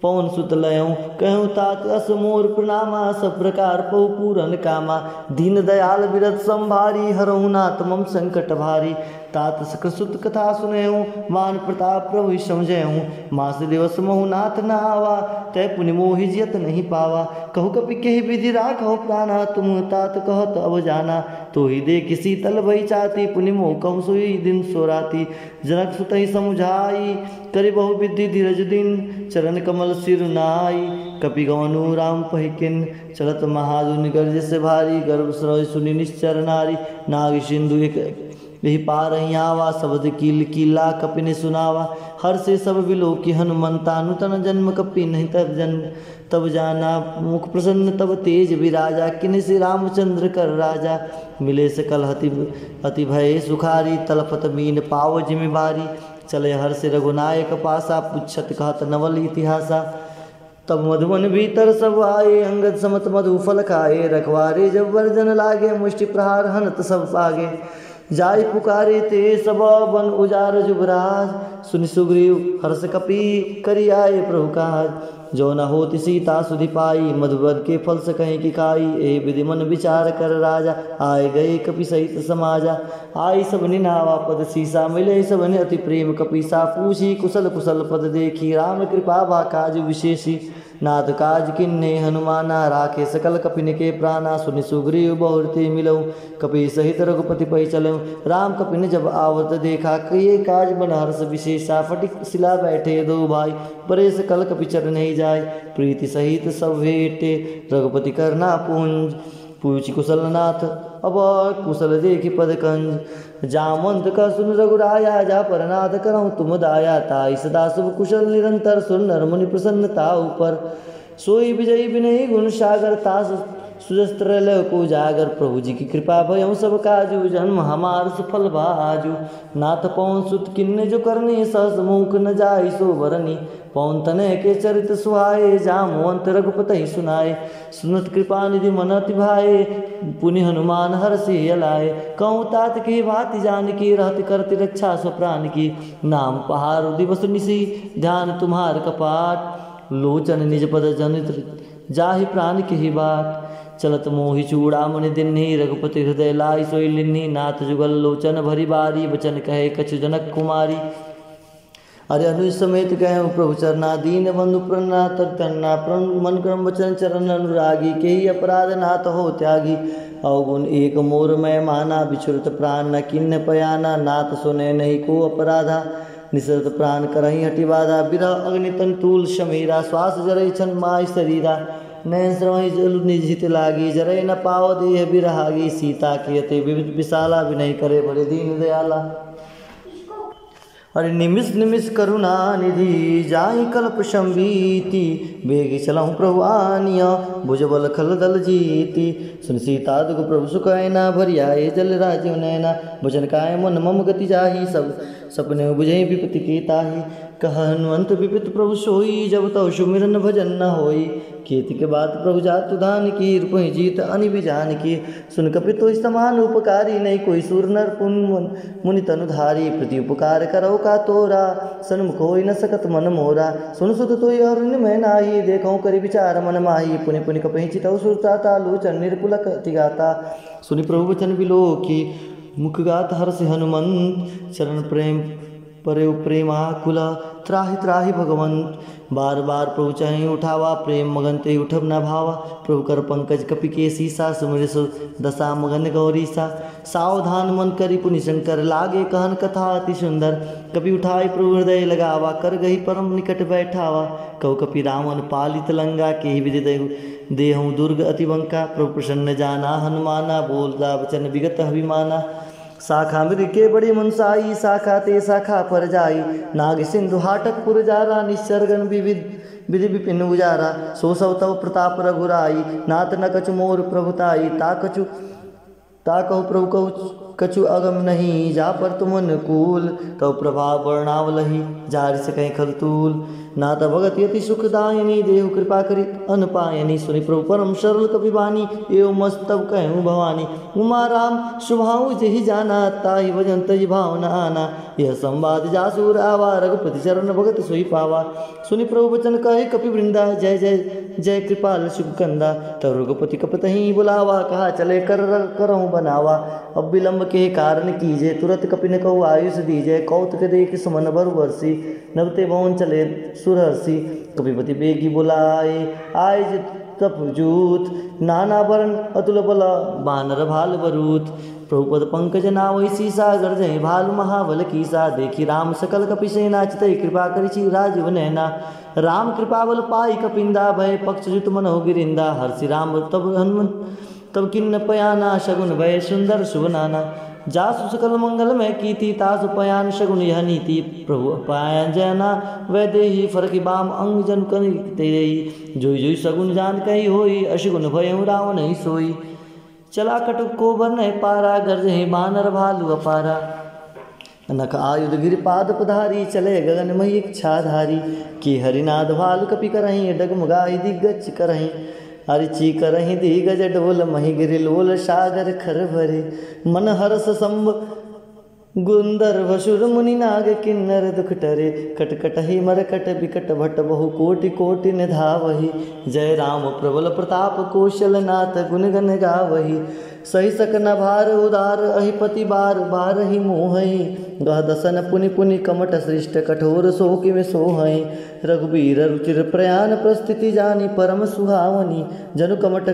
पवन सुत लयऊँ। कहूँ तात अस मोर प्रणामा, सब प्रकार पहु पूरन कामा। दीन दयाल विरत संभारी, हरहु नाथ मम संकट भारी। तात सुत कथा सुनऊँ, मान प्रताप प्रभु समझऊँ। मास दिवस महु नाथ न आवा, तय पुनि मोहि जियत नहीं पावा। कहु कपि केहि विधि राखौ प्राणा, तुम तात कहत अब जाना। तो ही दे किसी तल भई चाती, पुनि मोह कहु सोई दिन सोराती। जनक सुतहि समुझाई, करि बहु विधि धीरज दिन। चरण कमल सिर नाई, कपि गवनु राम पहिकिन। चलत महादुनि गर्ज से भारी, गर्भ सरोज सुनि निश्चर नारी। नाग सिंधु एक यही पार आवा, शब्द कील कीला कपि ने सुनावा। हर से सब बिलो की हनुमंता, नूतन जन्म कपि नहीं तब जाना। मुख प्रसन्न तब तेज विराजा, किन्हीं से रामचंद्र कर राजा। मिले सकल अति भय सुखारी, तलपत मीन पाव जिमि भारी। चले हर से रघुनायक पासा, पुछत कहत नवल इतिहासा। तब मधुबन भीतर सब आए, अंगद समत मधु फल खाए। रखवारे जब वर्जन लागे, मुष्टि प्रहार हनत सब पागे। जाय पुकारे ते सब बन उजार जुबराज। सुनि सुग्रीव हर्ष कपि करि आए प्रभु काज। जो न होति सीता सुधि पाई, मधुबन के फल सकहीं की खाई। ए विधि मन विचार कर राजा, आए गए कपि सहित समाजा। आई सब निनावा पद सीसा, मिले सबन अति प्रेम कपीसा। पूछी कुशल कुशल पद देखी, राम कृपा बा काज विशेषी। नाथ काज किन्ने हनुमाना, राखे सकल कपिन के प्राणा। सुनि सुग्रीव बहुरते मिलऊँ, कपि सहित रघुपति पै चलऊँ। राम कपिन जब आवत देखा, किए काज बन हर्ष विशेषा। फटिक सिला बैठे दो भाई, परे सकल कपि चर नहीं जाय। प्रीति सहित सब भेटे, रघुपति करना पूंज। पूछ कुशल नाथ अब कुशल देखि पद कंज। जामवंत का सुन रघुराया, जा परनाथ करऊँ तुम दाया। ताई सदा शुभ कुशल निरंतर, सुन नर मुनि प्रसन्नता ऊपर। सोई विजयी विनयी गुण सागर, तास सुजस्त्र लय को जागर प्रभु जी की कृपा भयं सब काजू जन्म हमार सुफल बाजू नाथ पवन सुत किन्ने जो करनी सहस मूक न जाई सो बरनी पवन तनय के चरित सुहाए जामवंत रघुपति सुनाए सुनत कृपा निधि मन अति भाए पुनि हनुमान हरषि लाए कहूँ तात की भांति जान की रहति करति रक्षा स्व प्राण की नाम पहाड़ दिवस निशी ध्यान तुम्हार कपाट लोचन निज पद जनित जाहि प्राण की ही बाट चलत मोहि चूड़ामणि दिन्ही रघुपति हृदय लाई सोई लिन्ही नाथ जुगल लोचन भरी बारी बचन कहे कछु जनक कुमारी अरे अनुज समेत गए प्रभु चरना दीन बंधु प्रणना तरना मन क्रम वचन चरण अनुरागी के ही अपराध नाथ हो त्यागी अवगुण एक मोर में माना बिछुरत प्राण न किन्न पयाना नाथ सुने नहीं को अपराधा निसरत प्राण करही हटि बाधा बिरह अग्नि तंतूल शमीरा श्वास जरई छन माय शरीरा नयन श्रवही जलु निजित लागी जरई न पाव देह बिरहागी सीता की अति विविध विशाला विनय करे बड़े दीन दयाला अरे निमिष निमिष करुणा निधि जाहि कल्प संबीति बेग चलहु प्रभु आनिया भुजबल खल दल जीति सुन सीता दुख प्रभु सुखैना भरियाए जल राजीव नैना भजन काय मन मम गति जाहि सब सपने बुझे विपति की ताही कह हनुमंत विपित प्रभु सोई जब तव सुमिरन भजन न होई कीर्ति के बाद प्रभु जातु धान की रूपहि जीत अनिबि जान की सुन कपितो समान उपकारी नहीं कोई सुर नर मुनि तनुधारी प्रति उपकार करो का तोरा सन्मुख होई न सकत मन मोरा सुन सुत तोई और मैं नाही देखो करि विचार मन माही पुनि पुनि कपहि चितौ सुरता तालोचन निर्पुलक तिगाता सुनि प्रभु वचन बिलो की मुख गात हर्ष हनुमंत चरण प्रेम परे प्रेमाकुला त्राहि त्राहि भगवंत बार बार प्रभु चाहि उठावा प्रेम मगन ते उठब न भावा प्रभु कर पंकज कपि के सीसा सुमिर सु दशा मगन गौरी सा सावधान मन करि पुनि शंकर लागे कहन कथा अति सुंदर कपि उठाई प्रभु हृदय लगावा कर गही परम निकट बैठावा कौ कपि रामन पालित लंगा के ही विदि देहु दुर्ग अति बंका प्रभु प्रसन्न जाना हनुमाना बोलता वचन विगत अभिमाना शाखा मृग के बड़ी मनसाई शाखा ते शाखा पर जाई नाग सिंधु हाटक पुर जारा निसर्गन विविध विधि विपिन उजारा सो सौ तव प्रताप रघुराई नाथ न कछु मोर प्रभुताई ता कहु प्रभु कहु कछु अगम नहीं जा पर तुम अनुकूल तव प्रभाव वर्णावलही जार से कहीं खलतूल नाथ भगत यति सुखदायनी देहु कृपा करी अनपायनी सुनि प्रभु परम सरल कपिबानी एवं मस्तब कहूँ भवानी उमा राम शुभाऊ जही जाना ताहि भजन तज भावना आना यह संवाद जासूर आवा रघुपति चरण भगत सोई पावा सुनि प्रभु वचन कहे कपि वृंदा जय जय जय कृपाल सुख कंदा तब रघुपति कपतहि बुलावा कहा चले करहूँ बनावा अब विलंब के कारण कीजे तुरंत कपि न कहु आयुष दीजे कौतुक देख सुमन भर वर्षी नवते भवन चले सुरहर्षि कपिपति बेगी बुलाए आय तपजूत नाना वरण अतुल बल बानर भाल बरूत प्रभुपद पंकज नावै सीसा गर्जय भाल महाबल कीसा देखी राम सकल कपि सेना चितई कृपा करिछि राजीव नैना राम कृपा बल पाई कपिंदा भय पक्ष जुत मन हो गिरिंदा हर्षि राम तब हनुमंत तब किन्न पयाना शगुन भय सुंदर शुभ नाना जासु सकल मंगल में कीति तासु पयान शगुन यह नीति प्रभु पयान जना वैदेही फरकी बाम अंग जन कही जोई जोई सगुन जान कही होई अशगुन भयउ रावण ही सोई चला कटुक को बरन पारा गर्जहि बानर भालु अपारा नख आयुध गिरिपाद पधारी चले गगन मही इच्छाधारी की हरिनाद भालु कपि करही डगमगाई दिग्गज करही अरिचि करहि दिगज डोल मही गिरि लोल सागर खर भरे मन हरस संभ गुंदर भसुर मुनि नाग किन्नर दुख टरे कटकटहि मरकट बिकट भट बहु कोटि कोटि निधावहि जय राम प्रबल प्रताप कौशल नाथ गुण गन गावहि सही सकन भार उदार अहिपति बार बार ही मोहहि गह दसन पुनि पुनि कमट सृष्ट कठोर सोकि में सोहहि रघुबीर रुचिर प्रयाण प्रस्थिति जानी परम सुहावनी जनु कमट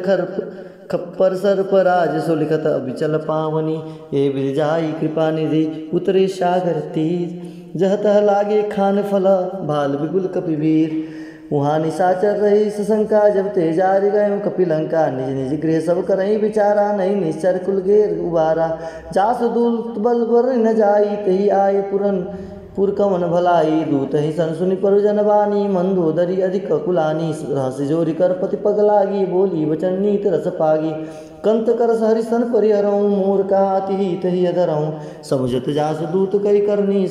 खप्पर सर्पराज सुलिखत अभिचल पावनी ए बिरजाई कृपा निधि उतरे सागर तीर जहतः लागे खान फल भाल बिगुल कपिवीर वहाँ निशाचर रही सशंका जब तेजारी गये कपिलंका निज निज गृह सब करही विचारा नहीं निश्चर कुल घेर उबारा जासु दूल बल बर न जाई तही आए पुरन पुरकवन भलाई दूत ही सन सुनि पर जनवानी मंदोदरी अधिक कुलानी रहस्य जोरी कर पति पग लागी बोली वचन नीत रस पागी कंत कर हरिसन परिहरऊँ मोर का अतिहित ही अधरऊँ समुझत जासु दूत कई करनी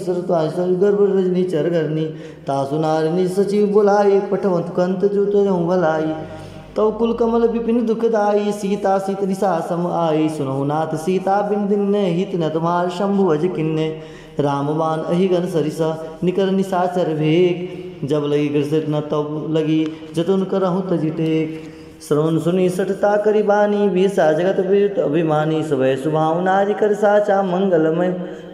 गर्भ रजनी चर करनी तासु नारिनी सचिव बुलाई पठवंत कंत जुत भलाई तव कुल कमल विपिन दुखदाई सीता सीत निशा सम आई सुनहु नाथ सीता बिन दिन हित न तुम्हार शंभु अज किन्ने रामबान अहिगन सरिसा निकर निशाचर भेग जब लगी ग्रसित न तब लगी जतुन करहु तजि टेक श्रवण सुनी सठता करी बानी वीसा जगत वीर अभिमानी सवय सुभाव नारी कर साचा मंगलमय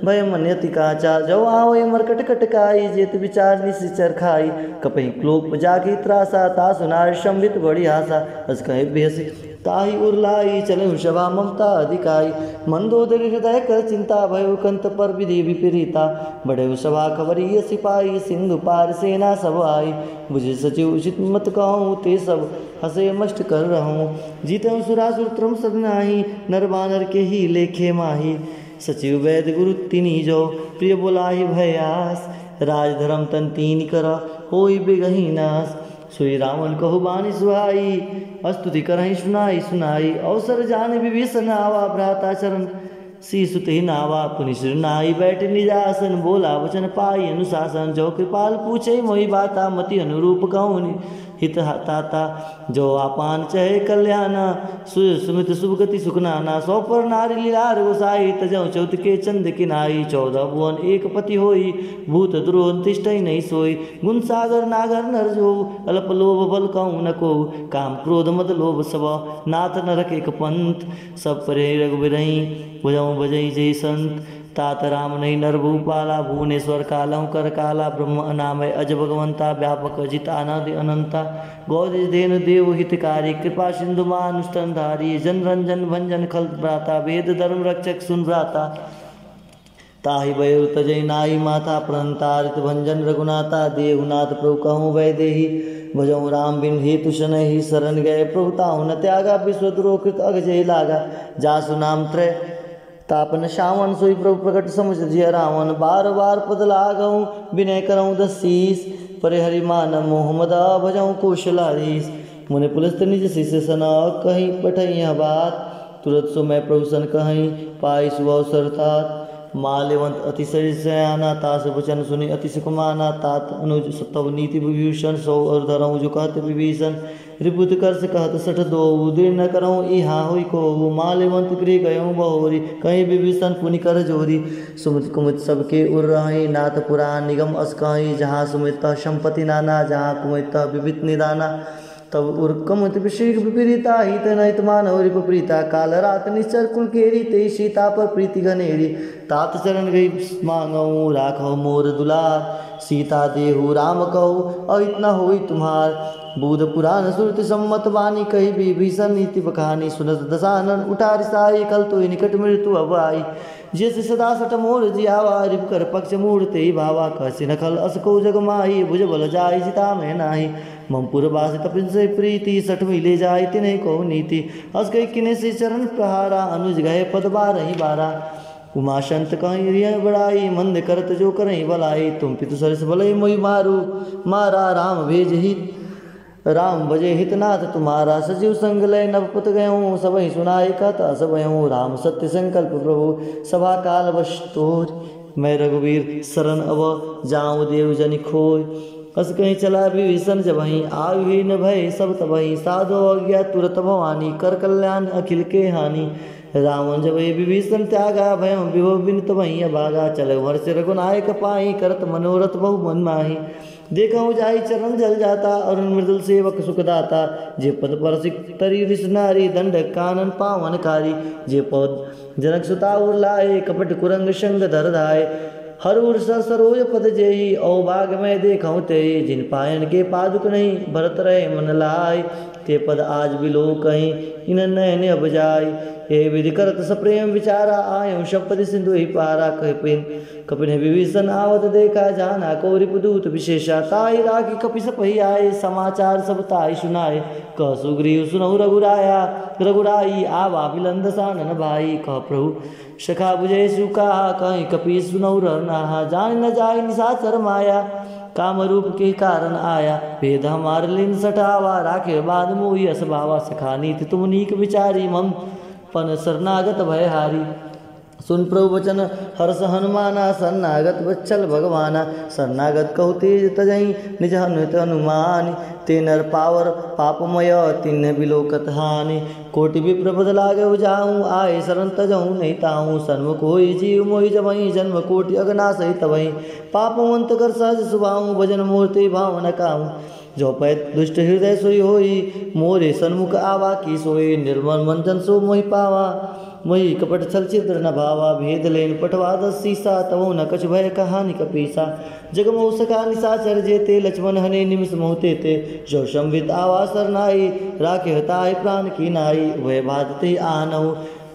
भय मन्यति काचा जो आवय मरकट कटकाई जेत विचार निश्चर खाई कपहि क्लोप जाकी त्रासा ता सुनार शंभित बड़ी आशा अस कहे बेहसी ताही उर्लाई चले सभा ममता अधिकाई मंदोदरी हृदय कर चिंता भयो कंत पर विधि विपरीता बड़े सभा खबरी सिपाही सिंधु पार सेना सब आई बुझे सचिव उचित मत कहूँ ते सब हसे मष्ट कर रहूँ जीतऊँ सुरासुर त्रम सब नाही नर बानर के ही लेखे माही सचिव वैद गुरु तिनी जो प्रिय बोलाही भयास राज धर्म तन तीन कर होई बेगही नास सोई रावण कहु बानी सुहाई अस्तुति करहि सुनाई सुनाई अवसर जान विभीषण आवा भ्राता चरण शीसुत ही नावा पुनि सिर नाई बैठ निजासन बोला वचन पाई अनुशासन जो कृपाल पूछे मोहि बाता मति अनुरूप कहूँ हित ताता जो आपान चहे कल्याणा सुमित सुभगति सुखनाना सौ पर नारी लीलार गोसाई तजौ चौथ के चंद किनाई 14 भुवन एक पति होई भूत द्रोह तिष्ठई नहीं सोई गुण सागर नागर नर जो अल्प लोभ बल कहूँ न को काम क्रोध मद लोभ सब नाथ नरक एक पंथ सब परे रघुबरही भुजौ बजई जय संत तात राम नहीं नर भूपाला भुवनेश्वर कालहु कर काला ब्रह्म अनामय अज भगवंता व्यापक जित अनादि अनंता गौरी देन देव हितकारी कृपा सिंधु मानुष्ठनधारी जन रंजन भंजन खल भ्राता वेद धर्म रक्षक सुन भ्राता ताहि बयु तजय नाई माता प्रणतारित भंजन रघुनाथा देवनाथ प्रभु कहूँ वैदेही भजौ राम बिन हेतु शनहि शरण गए प्रभु ताहु न त्यागा विश्वद्रोकृत अगजय लागा जासु नाम त्रय तापन श्यावन सोई प्रभु प्रकट समझ जिय रावण बार बार पद लागऊँ विनय करऊँ दशीस परे हरि मान मोहम्मद भजऊँ कौशलाधीश मुनि पुलस्त निज शिष्य सन कहीं पठई बात तुरंत सो मैं प्रभु सन कहीं पाई सुअवसर तात माल्यवंत अतिशय सयाना तास वचन सुनि अति सुकुमाना तात अनुज तव नीति विभूषण सौ और धरऊँ जो कहत विभीषण रिपुत कर्ष कहत सठ दो दृढ़ न करऊँ इहा हुई को माल्यवंत गृह गयऊँ बहोरी कहीं विभीषण पुनि कर जोरी सुमित कुमित सबके उर रही नाथ पुराण निगम अस कहीं जहाँ सुमित संपत्ति नाना जहाँ कुमित विविध निदाना तब उर्कमुत विषय विपरीता हित नहित मानव रिपरीता काल रात निश्चर कुल केरी ते सीता पर प्रीति घनेरी तात चरण गई मांगऊ राखो मोर दुलार सीता देहु राम कहू अहित न होई तुम्हार बुध पुराण सुरति सम्मत वाणी कही विभीषण नीति बखानी सुनत दशानन उठा रिसाई कल तो निकट मृत्यु अब आई जैसे सदा सठ मोर जियावा रिप कर पक्ष मूढ़ते ही भावा कसी नखल असको जग माही भुज बल जाय जिता में नाही ममपुर बास तपिन से प्रीति सठ मिले जाय तिन्हें को नीति अस गई किने से चरण प्रहारा अनुज गए पद बारही बारा उमाशंत कहीं रिय बड़ाई मंद करत जो करही भलाई तुम पितु सरस भले मोहि मारू मारा राम भेज हित राम भजे हितनाथ तुम्हारा सजीव संग लय नवपुत गयूँ सब ही सुनाई कथा सब राम सत्य संकल्प प्रभु सभा काल वश तोर मैं रघुवीर शरण अब जाऊँ देव जनि खोय अस कहीं चला विभीषण जब वहीं आयु ही न भय सब तबही साधो अज्ञा तुरत भवानी कर कल्याण अखिल के हानि रावण जब विभीषण त्यागा भयम विभो बिनित वहीं अभागा चल वर्ष रघुनायक पाई करत मनोरथ बहु मन माही देखऊँ जाई चरण जल जाता अरुण मृदुल सेवक सुखदाता जे पद पर तरी ऋष नारी दंड कानन पावनकारी जे पद जनक सुता उर्लाए कपट कुरंग संग धर धाय हर उर्स सरोज पद जेहि औ बाग में देखऊँ ते जिन पायन के पादुक नहीं भरत रहे मन लाय ते पद आज बिलो कहीं इन नयन अब जाई। हे विधि करत सप्रेम विचारा आयो शपथ सिंधु ही पारा। कपिन विभीषण आवत देखा जाना को रिपुदूत विशेषा। ताई राखी कपि सपहि आए समाचार सब ताई सुनाए। कह सुग्रीव सुनहु रघुराया रघुराई आवा बिलंद सानन भाई। कह प्रभु सखा बुझे सुका कहीं कपि सुनहु रनाहा। जान न जाय निशाचर माया काम रूप के कारण आया। भेद हमार लिन सटावा राखे बाद मोहि असभावा। सखा नीति तुम नीक विचारी मम पन शरणागत भयहारी। सुन प्रभु वचन हर्ष हनुमाना शरणागत वत्सल भगवाना। शरणागत कहु तेज तजहि निज हनुत हनुमानि। ते नर पावर पापमय तिन्ह बिलोकत हानि। कोटि विप्र पद लागे जाऊँ आए शरण तजहु नहीं ताऊँ। सन्मुख होई जीव मोहि जबहि जन्म कोटि अगनासहि तबहि। पापवंत कर सहज सुभाऊँ भजन मूर्ति भावन काऊँ। जो पै दुष्ट हृदय सोई होई मोरे सन्मुख आवा की सोई। निर्मल मंजन सो मोहि पावा मोहि कपट छल छिद्र न भावा। भेद लेन पटवा दस सीसा तवो न कछ भय कहानी कपीसा। जगमोह सका निशाचर जेते लक्ष्मण हने निमिष मोहते ते। जो संबित आवा सरनाई राखे हताय प्राण की नाई। वह बाधते आनहु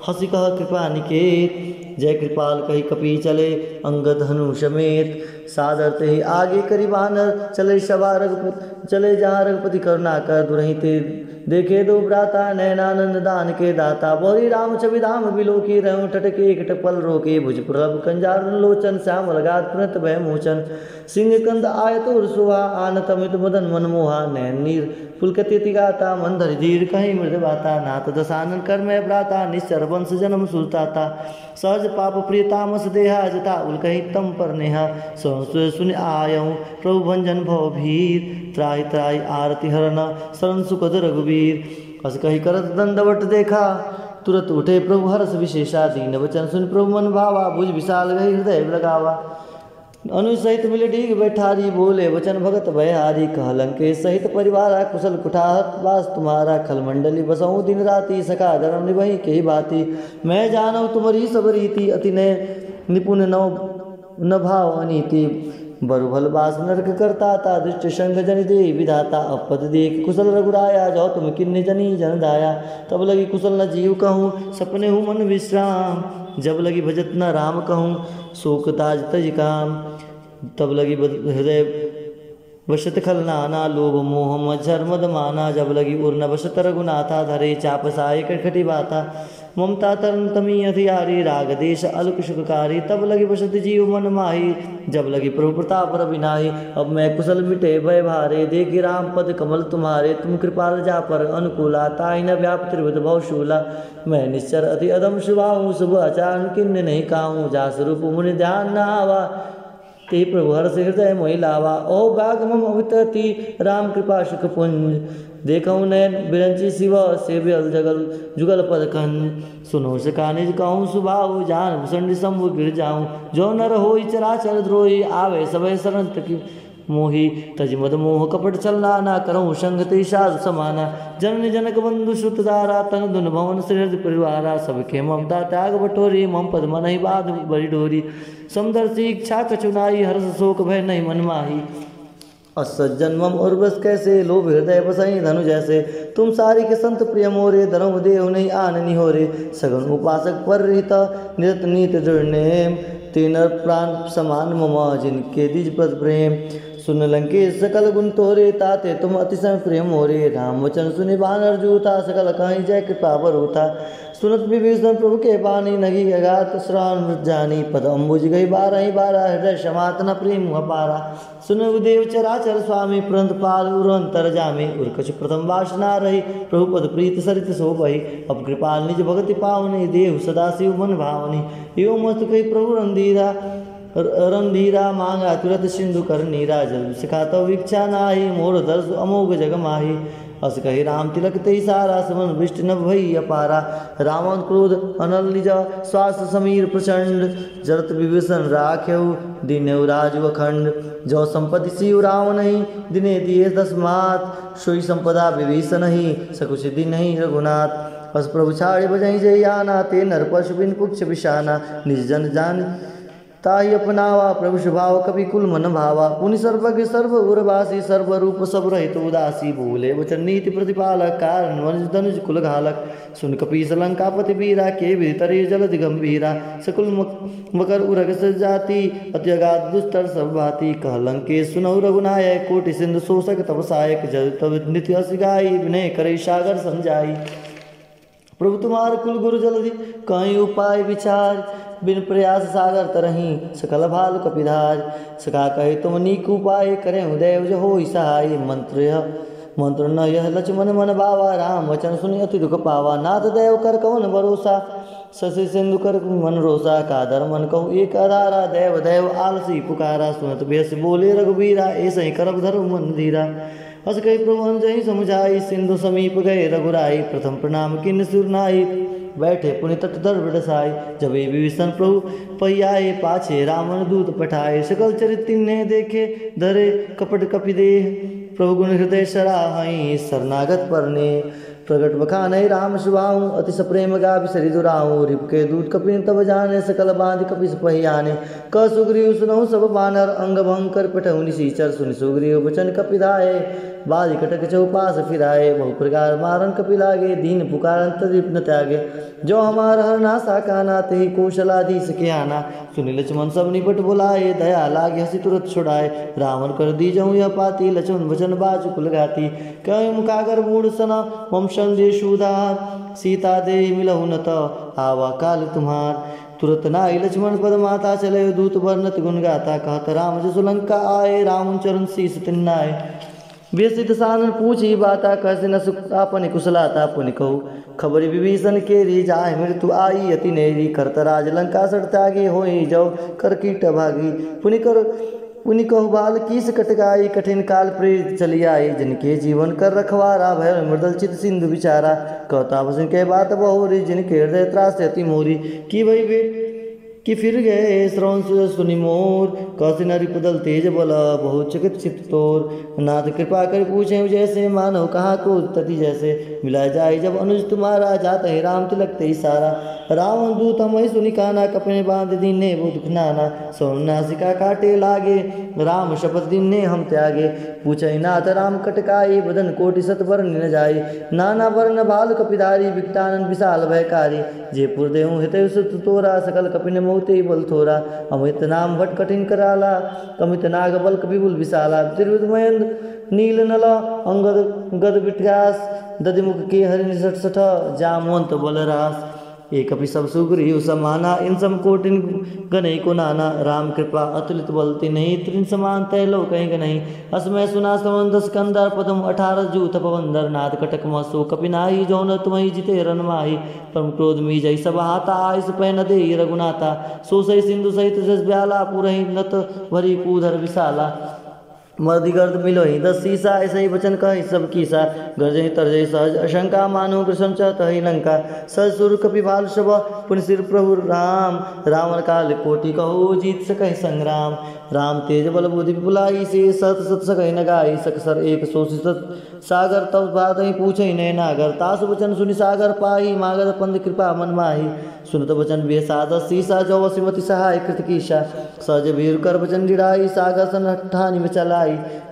हंसी कह कृपा निकेत। जय कृपाल कही कपि चले अंगद हनु समेत। सादर ते ही आगे करी बानर चले सभा रघुपति। चले जहाँ रघुपति करुणा कर दुरहि ते देखे दो भ्राता। नैनानंद दान के दाता बोरी राम छवि धाम बिलोकी। रहूं टटके एक टपल रोके भुज प्रभ कंजार लोचन। श्याम लगात पुनत भय मोचन। सिंह कंद आयतुर सुहा आनत अमित मदन मनमोहा। नैन नीर पुलकति गाता मंदर धीर कहीं मृद बाता। नाथ दसानन कर में भ्राता निश्चर वंश जन्म सुताता। सहज पाप प्रिय तामस देहा जता उल कहीं तम पर नेहा। सुन आयऊँ प्रभु भंजन भव भीर। त्राहि त्राहि आरती हरण शरण सुखद रघुवीर। हस कही करत दंडवट देखा तुरत उठे प्रभु हरस विशेषा। दीन वचन सुन प्रभु मन भावा भुज विशाल गही हृदय लगावा। अनु सहित मिल डीग बैठारी बोले वचन भगत भयहारी। कह लंकेश सहित परिवारा कुशल कुठार वास तुम्हारा। खल मंडली बसऊँ दिन राति सखा धर्म निभहि के बाती। मैं जानऊ तुम्हारी सब रीति अति निपुण नव न भाव अनीति। बरु भल बास नरक करता ता दुष्ट संग जन दे विधाता। अपद देख कुशल रघुराया जो तुम किन्ने जनी जन दाया। तब लगी कुशल न जीव कहूँ सपने हूँ मन विश्राम। जब लगी भजत न राम कहूँ शोक ताज तज काम। तब लगी हृदय वशत खल नाना लोभ मोह मच्छर मद माना। जब लगी उर्न वशत रघुनाथा धरे चाप साय कटखटी बाता। ममता तरन तमी अधियारी राग देश अलक सुखकारी। तब लगी बसत जीव मन माही जब लगी प्रभु प्रताप रविनाही। अब मैं कुशल मिटे भय भारे देखी राम पद कमल तुम्हारे। तुम कृपाल जा पर अनुकूला ताई न व्याप त्रिवत भवशूला। मैं निश्चर अति अदम शुभाऊँ शुभ आचार किन्ने नहीं काहूँ। जा स्वरूप मुनि ध्यान न आवा ते प्रभु हर्ष हृदय मोहि लावा। ओ बाग मम अवितति राम कृपा सुख पुंज। देखऊँ नैन बिरंची शिव सेव्यल जगल जुगल पद खंड। सुनो सका निज कहूँ सुभाऊ जान भूषण शंभु गिर जाऊँ। जो नर होई चराचर द्रोही आवे सभय शरण तकी मोहि। तज मद मोह कपट चलना ना करऊँ संगति साधु समाना। जननी जनक बंधु श्रुत दारा तन धुन भवन श्रीहृद परिवारा। सबके ममता त्याग बटोरी मम पद मन ही बाध बड़ी डोरी। समदर्शी इच्छा कचुनाई हर्ष शोक भय नहीं मन माही। असज्जन मम और बस कैसे लोभ हृदय बसई धनु जैसे। तुम सारी के संत प्रिय मोरे धर्म देव नहीं आननी हो रे। सगुन उपासक पर रहता निरत नीत दृढ़। तीन प्राण समान मम जिनके द्विज पद प्रेम। सुन लंकेश सकल गुण तोरे ताते तुम अतिशय प्रेम मोरे। राम वचन सुनि बानर जूता सकल कहीं जय कृपा बरूथा। सुनत विभीषण प्रभु के बानी नगी अगात श्रावण मृत जानी। पद अम्बुज गई बारह बारह हृदय क्षमात न प्रेम अपारा। सुन देव चराचर स्वामी पुरंत पाल उरंतर जामे। उर्कछ प्रथम वासना रही प्रभु पद प्रीत सरित शोभहि। अब कृपाल निज भगति पावनी देव सदा शिव मन भावनी। एवं मस्त कही प्रभु रंधीरा मांगा तुरत सिंधु कर नीरा। जल सिखा तो वीक्षा नाही मोर दर्श अमोघ जग माही। अस कही राम तिलक ते सारा समन विष्ट न भई अपारा। रावण क्रोध अनल निजा श्वास समीर प्रचंड। जरत विभीषण राख्यऊ दीन्यऊ राजु अखंड। जो संपत्ति शिव रावण नहीं दिने दिए दसमात। सोई संपदा विभीषण ही सकुच दिन नहीं रघुनाथ। अस प्रभु छाड़े बजई जय आना ते नर पशु बिन पुक्ष विषाना। निज जन जान ताहि अपनावा प्रभु स्वभाव कपि कुल मन भावा। पुनि सर्वज्ञ सर्व उर्वासी सर्वरूप सब रहित उदासी। भूले वचन नीति प्रतिपालक कारण वनुज धनुज कुल घालक। सुन कपीस लंकापति वीरा के भीतरे जलधि गंभीरा। सकुल मकर उरग जाति अति अगाध दुष्टर सब भांति। कह लंकेश सुनहु रघुनायक कोटि सिंधु शोषक तब सहायक। जब तब नित्य हसि गाई विनय करे सागर समझाई। प्रभु तुम्हार कुल गुरु जलधि कहीं उपाय विचार। बिन प्रयास सागर तरही सकल भाल कपिधार। सका कहे तुम नीक उपाय करें देव जो हो सहाय। मंत्र न यह लक्ष्मण मन बावा। राम वचन सुनि अति दुख पावा। नाथ देव कर कवन भरोसा शशि सिंधु कर मन रोसा। कादर मन कहूँ एक आधारा देव देव आलसी पुकारा। सुनत बेस बोले रघुबीरा ऐसे ही करब धर्म मन धीरा। हस कही प्रभु जही समुझाई सिंधु समीप गए रघुराई। प्रथम प्रणाम किन सुरनाई बैठे पुनि तट दर बरसाई। जब ये विभीषण प्रभु पहियाए पाछे रावण दूत पठाए। सकल चरित तिन्ने देखे धरे कपट कपि देह। प्रभु गुण हृदय सराहई शरणागत परने। प्रगट बखाने राम सुभाऊ अति सप्रेम गाभि सरि दुराऊ। रिप के दूत कपिन तब जाने सकल बांध कपिस पहियाने। क सुग्रीव सुनहु सब बानर अंग भंग कर पठहु निशीचर। सुनि सुग्रीव वचन कपिधाए बाज कटक चौपास फिराए। बहु प्रकार मारन कपि लागे दीन पुकारन तदीप न त्यागे। जो हमार हर नासा काना ते कौशलाधीश के आना। सुनि लक्ष्मण सब निपट बुलाए दया लागे हसी तुरत छुड़ाए। रावण कर दी जाऊँ यह पाती लक्ष्मण वचन बाजु कुल गाती। कहीं मुकागर मूढ़ सना मम संदेश उदार। सीता दे मिलहु न तो आवा काल तुम्हार। तुरत नाई लक्ष्मण पद माता चले दूत वर्णत गुण गाता। कहत राम जसु लंका आए राम चरण शीस तिन्नाए। व्यसित सानन पूछी बाता कहसे न सुख आपने कुशलाता। पुनि कहू खबरी विभीषण केरी जाहि मृत्यु आई अति नेरी। करत राज लंका सड़ त्यागी होई जो कर कीट भागी। पुनि कहु बाल कीस कटकाई कठिन काल प्रेरित चली आई। जिनके जीवन कर रखवारा भय मृदल चित सिंधु विचारा। कहता वसन के बात बहुरी जिनके हृदय त्रास अति मोरी। की भई बेट कि फिर गए श्रवण सुनि मोर। कौशि नरि पुदल तेज बल बहुत चकित चित तोर। नाथ कृपा कर पूछे जैसे मानो कहाँ को तति जैसे। मिला जाए जब अनुज तुम्हारा जात है राम तिलक ते सारा। रावण दूत हम सुनि काना कपने बांध दीने वो दुख नाना। सोन नासिका काटे लागे राम शपथ दीने हम त्यागे। पूछे नाथ राम कटकाई बदन कोटि सत वर्ण न जाई। नाना वर्ण बाल कपिधारी विकटानन विशाल भयकारी। जयपुर देहूँ हित सुत तोरा सकल कपिन मोते बल थोरा। अमित नाम भट कठिन कराला कमित नाग बल विपुल विशाला। त्रिविध महेंद्र नील नल अंगद गद विट्यास। दधिमुख के हरि निसठ सठ जामवंत बलरास। एक कपि सब सुग्रीव समाना इन सम कोटिन गनई को नाना। राम कृपा अतुलित बलती नहीं त्रिन समान तय लो कहीं नहीं। असमय सुना समंद स्कंदर पदम 18 जूथ पवंदर। नाथ कटक मसो कपिनाही जौन तुम्हें जिते रन माही। परम क्रोध मी जय सब हाथा आइस पै न दे रघुनाथा। सो सही सिंधु सहित जस ब्याला पुरहि नत भरी कूधर विशाला। मर्दि गर्द मिलो ही 10 सीसा ऐसा ही वचन कही सब कीसा। गर्जही तरजही सहज अशंका मानो कृष्ण चही लंका। सज सुर कपि भाल शब पुनि सिर प्रभु राम। रावण काल कोटि कहो जीत सकहि संग्राम। राम तेज बल बुद्धि विपुलाई से सत सत सकहि न गाई। सकसर एक सोषित सागर तब बात ही पूछे नय नागर। तासु वचन सुनि सागर पाही मागध पंद कृपा मन माही। सुनत वचन बेसाद सीसा जो वसिमति सहाय कृत कीशा। सहज भीर कर वचन डिड़ाई सागर सन ठानी में चलाई।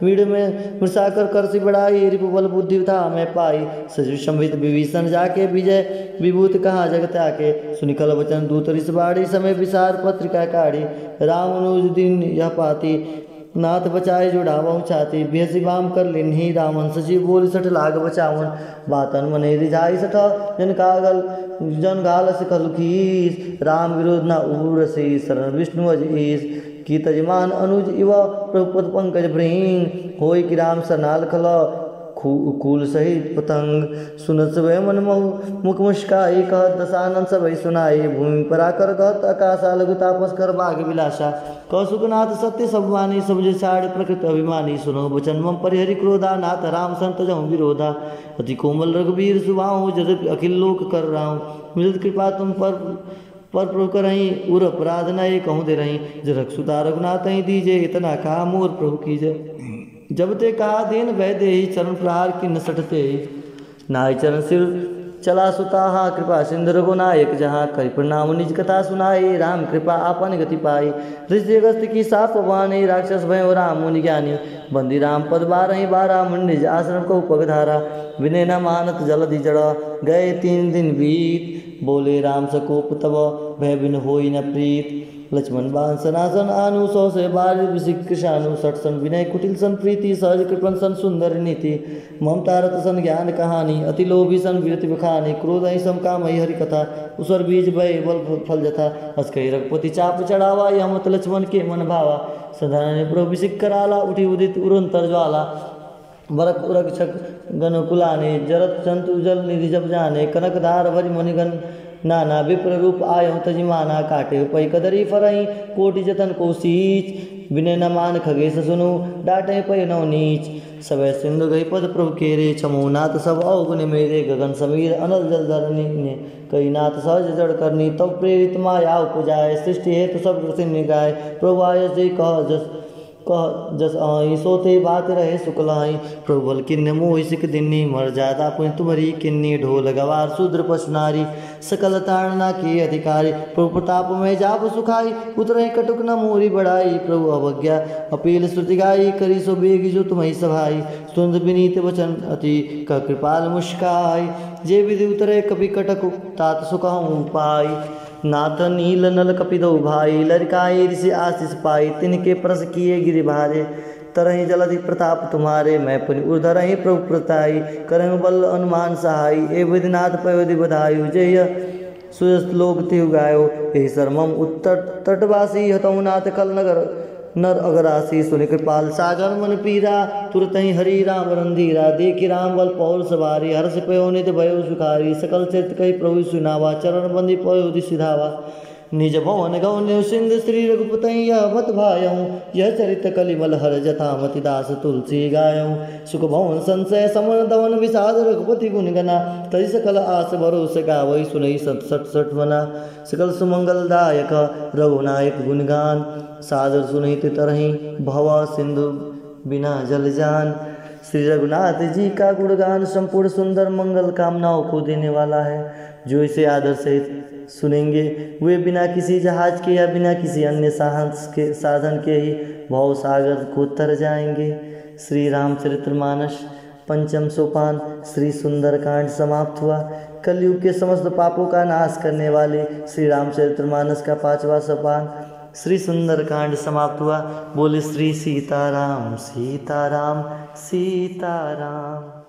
मीड़ में मृषाकर करसी बढ़ाई रिपु बल बुद्धि था मैं पाई। सजीव संवित विभीषण जाके विजय विभूत कहाँ जगत आके। सुनिकल वचन दूत रिस बाड़ी समय विसार पत्रिका काढ़ी। राम अनुज दिन यह पाती नाथ बचाए जुड़ावहु छाती। बेसी बाम कर लिन्ही रावण सजीव बोल सठ लाग बचावन। बातन मने रिझाई सठ जन गाल सिखल खीस। राम विरोध न उरसी शरण विष्णु अज ईस। की तजमान अनुज इव प्रभुपद पंकज भृंग। होय कि राम सरनाल खल कूल सहित पतंग। सुनत सब मन महु मुख मुस्काई कहत दशानन सब सुनाई। भूमि पराकर कहत आकाशा लघु तापस कर बाग विलासा। कौसुकनाथ सत्य सब मानी समझ साड़ प्रकृत अभिमानी। सुनो वचन मम परिहरि क्रोधा नाथ राम संत जहु विरोधा। अति कोमल रघुबीर सुबाहु जद अखिल लोक कर राहु। मिलत कृपा तुम पर प्रभु करही उर अपराध न ये कहूँ दे रही। जरक सुता रघुनाथ ही दीजे इतना कहा मोर प्रभु कीजे। जब ते कहा दीन वह दे चरण प्रहार की न सटते। नाई चरण सिर चला सुताहा कृपा सिंधु रघुनायक जहाँ करि प्रणाम निज कथा सुनाए। राम कृपा आपन गति पाई ऋषि अगस्त की साप वाणी राक्षस भयो राम मुनि ज्ञानी। बंदी राम पद बारहि बारा मुनि निज आश्रम को पगधारा। विनय न मानत जलधि जड़ गए 3 दिन बीत। बोले राम सकोप तब भय बिन होई न प्रीत। लक्ष्मण बाण सनासन आनु 100 से 12 विसिक कृषाणु। 60 सन विनय कुटिल सन प्रीति सहज कृपन सन सुंदर नीति। ममता रत सन ज्ञान कहानी अति लोभी सन विरति बखानी। क्रोध ही सम काम ही हरि कथा उसर बीज भय बल फल जथा। हस कही रघुपति चाप चढ़ावा यह मत लक्ष्मण के मन भावा। सधारण प्रभु विसिक कराला उठी उदित उरंतर ज्वाला। बरक उरक्षक गण कुलाने जरत जंतु जल निधि जब जाने। कनक धार भरि मणिगण नाना विप्र रूप आयो तजिमाना। काटे पै कदरी फरई कोटि जतन को सींच। विनय न मान खगेश सुनु डाटे पै नौ नीच। सवै सिंधु गई पद प्रभु केरे छमो नाथ सब अवगुण मेरे। गगन समीर अनल जल धरनी ने कई नाथ सहज जड़ करनी। तब प्रेरित माया उपजाए सृष्टि हेतु सब कृति निगाए। प्रभु आय जय कह जस आई सोते बात रहे सुकलाई। प्रभु बल किन्ने मोहि सिक दिन्नी मर जाता पुण्य तुम्हारी किन्नी। ढोल गवार शूद्र पशु नारी सकल ताड़ना के अधिकारी। प्रभु प्रताप में जाप सुखाई उतरहि कटुक न मोरी बढ़ाई। प्रभु अवज्ञा अपील श्रुति गाई करी सो बेग जो तुम्हें सभाई। सुंद विनीत वचन अति का कृपाल मुस्काई। जे विधि उतरे कपि कटक तात सुखहु पाई। नाथ नील नल कपिदो भाई लड़काई ऋषि आशीष पाई। तिनके प्रस किए गिरि भारे तरहि जलधि प्रताप तुम्हारे। मैं पुनि उर्धरहि प्रभु प्रताई करहु बल अनुमान सहाई। ए विधिनाथ पयोधि बधायु जय सुयस्त लोक तिहु गायो। हे शर्मम उत्तर तटवासी हतौ नाथ कल नगर नर अगरासी। सुनि कृपाल सागर मन पीरा तुरत ही हरि राम रंधीरा। देखि राम बल पौर सवारी हर्ष पयो नित भयो सुखारी। सकल चरित कही प्रभु सुनावा चरण बंदी पयो सिधावा। निज भवन गौन्य सिंध श्री रघुपति यह भत भायऊँ। यह चरित कलिमल हर जथामति दास तुलसी गायऊँ। सुख भवन संशय समन दवन विषाद रघुपति गुण गना। तई सकल आस भरोस गावई सुनई 67 मना। सकल सुमंगलदायक रघुनायक गुणगान। सादर सुनित तरहि भव सिंधु बिना जल जान। श्री रघुनाथ जी का गुणगान संपूर्ण सुंदर मंगल कामनाओं को देने वाला है। जो इसे आदर से सुनेंगे वे बिना किसी जहाज के या बिना किसी अन्य साधन के ही भव सागर को तर जाएंगे। श्री रामचरितमानस पंचम सोपान श्री सुंदरकांड समाप्त हुआ। कलयुग के समस्त पापों का नाश करने वाले श्री रामचरितमानस का 5वां सोपान श्री सुंदरकांड समाप्त हुआ। बोले श्री सीताराम सीताराम सीताराम।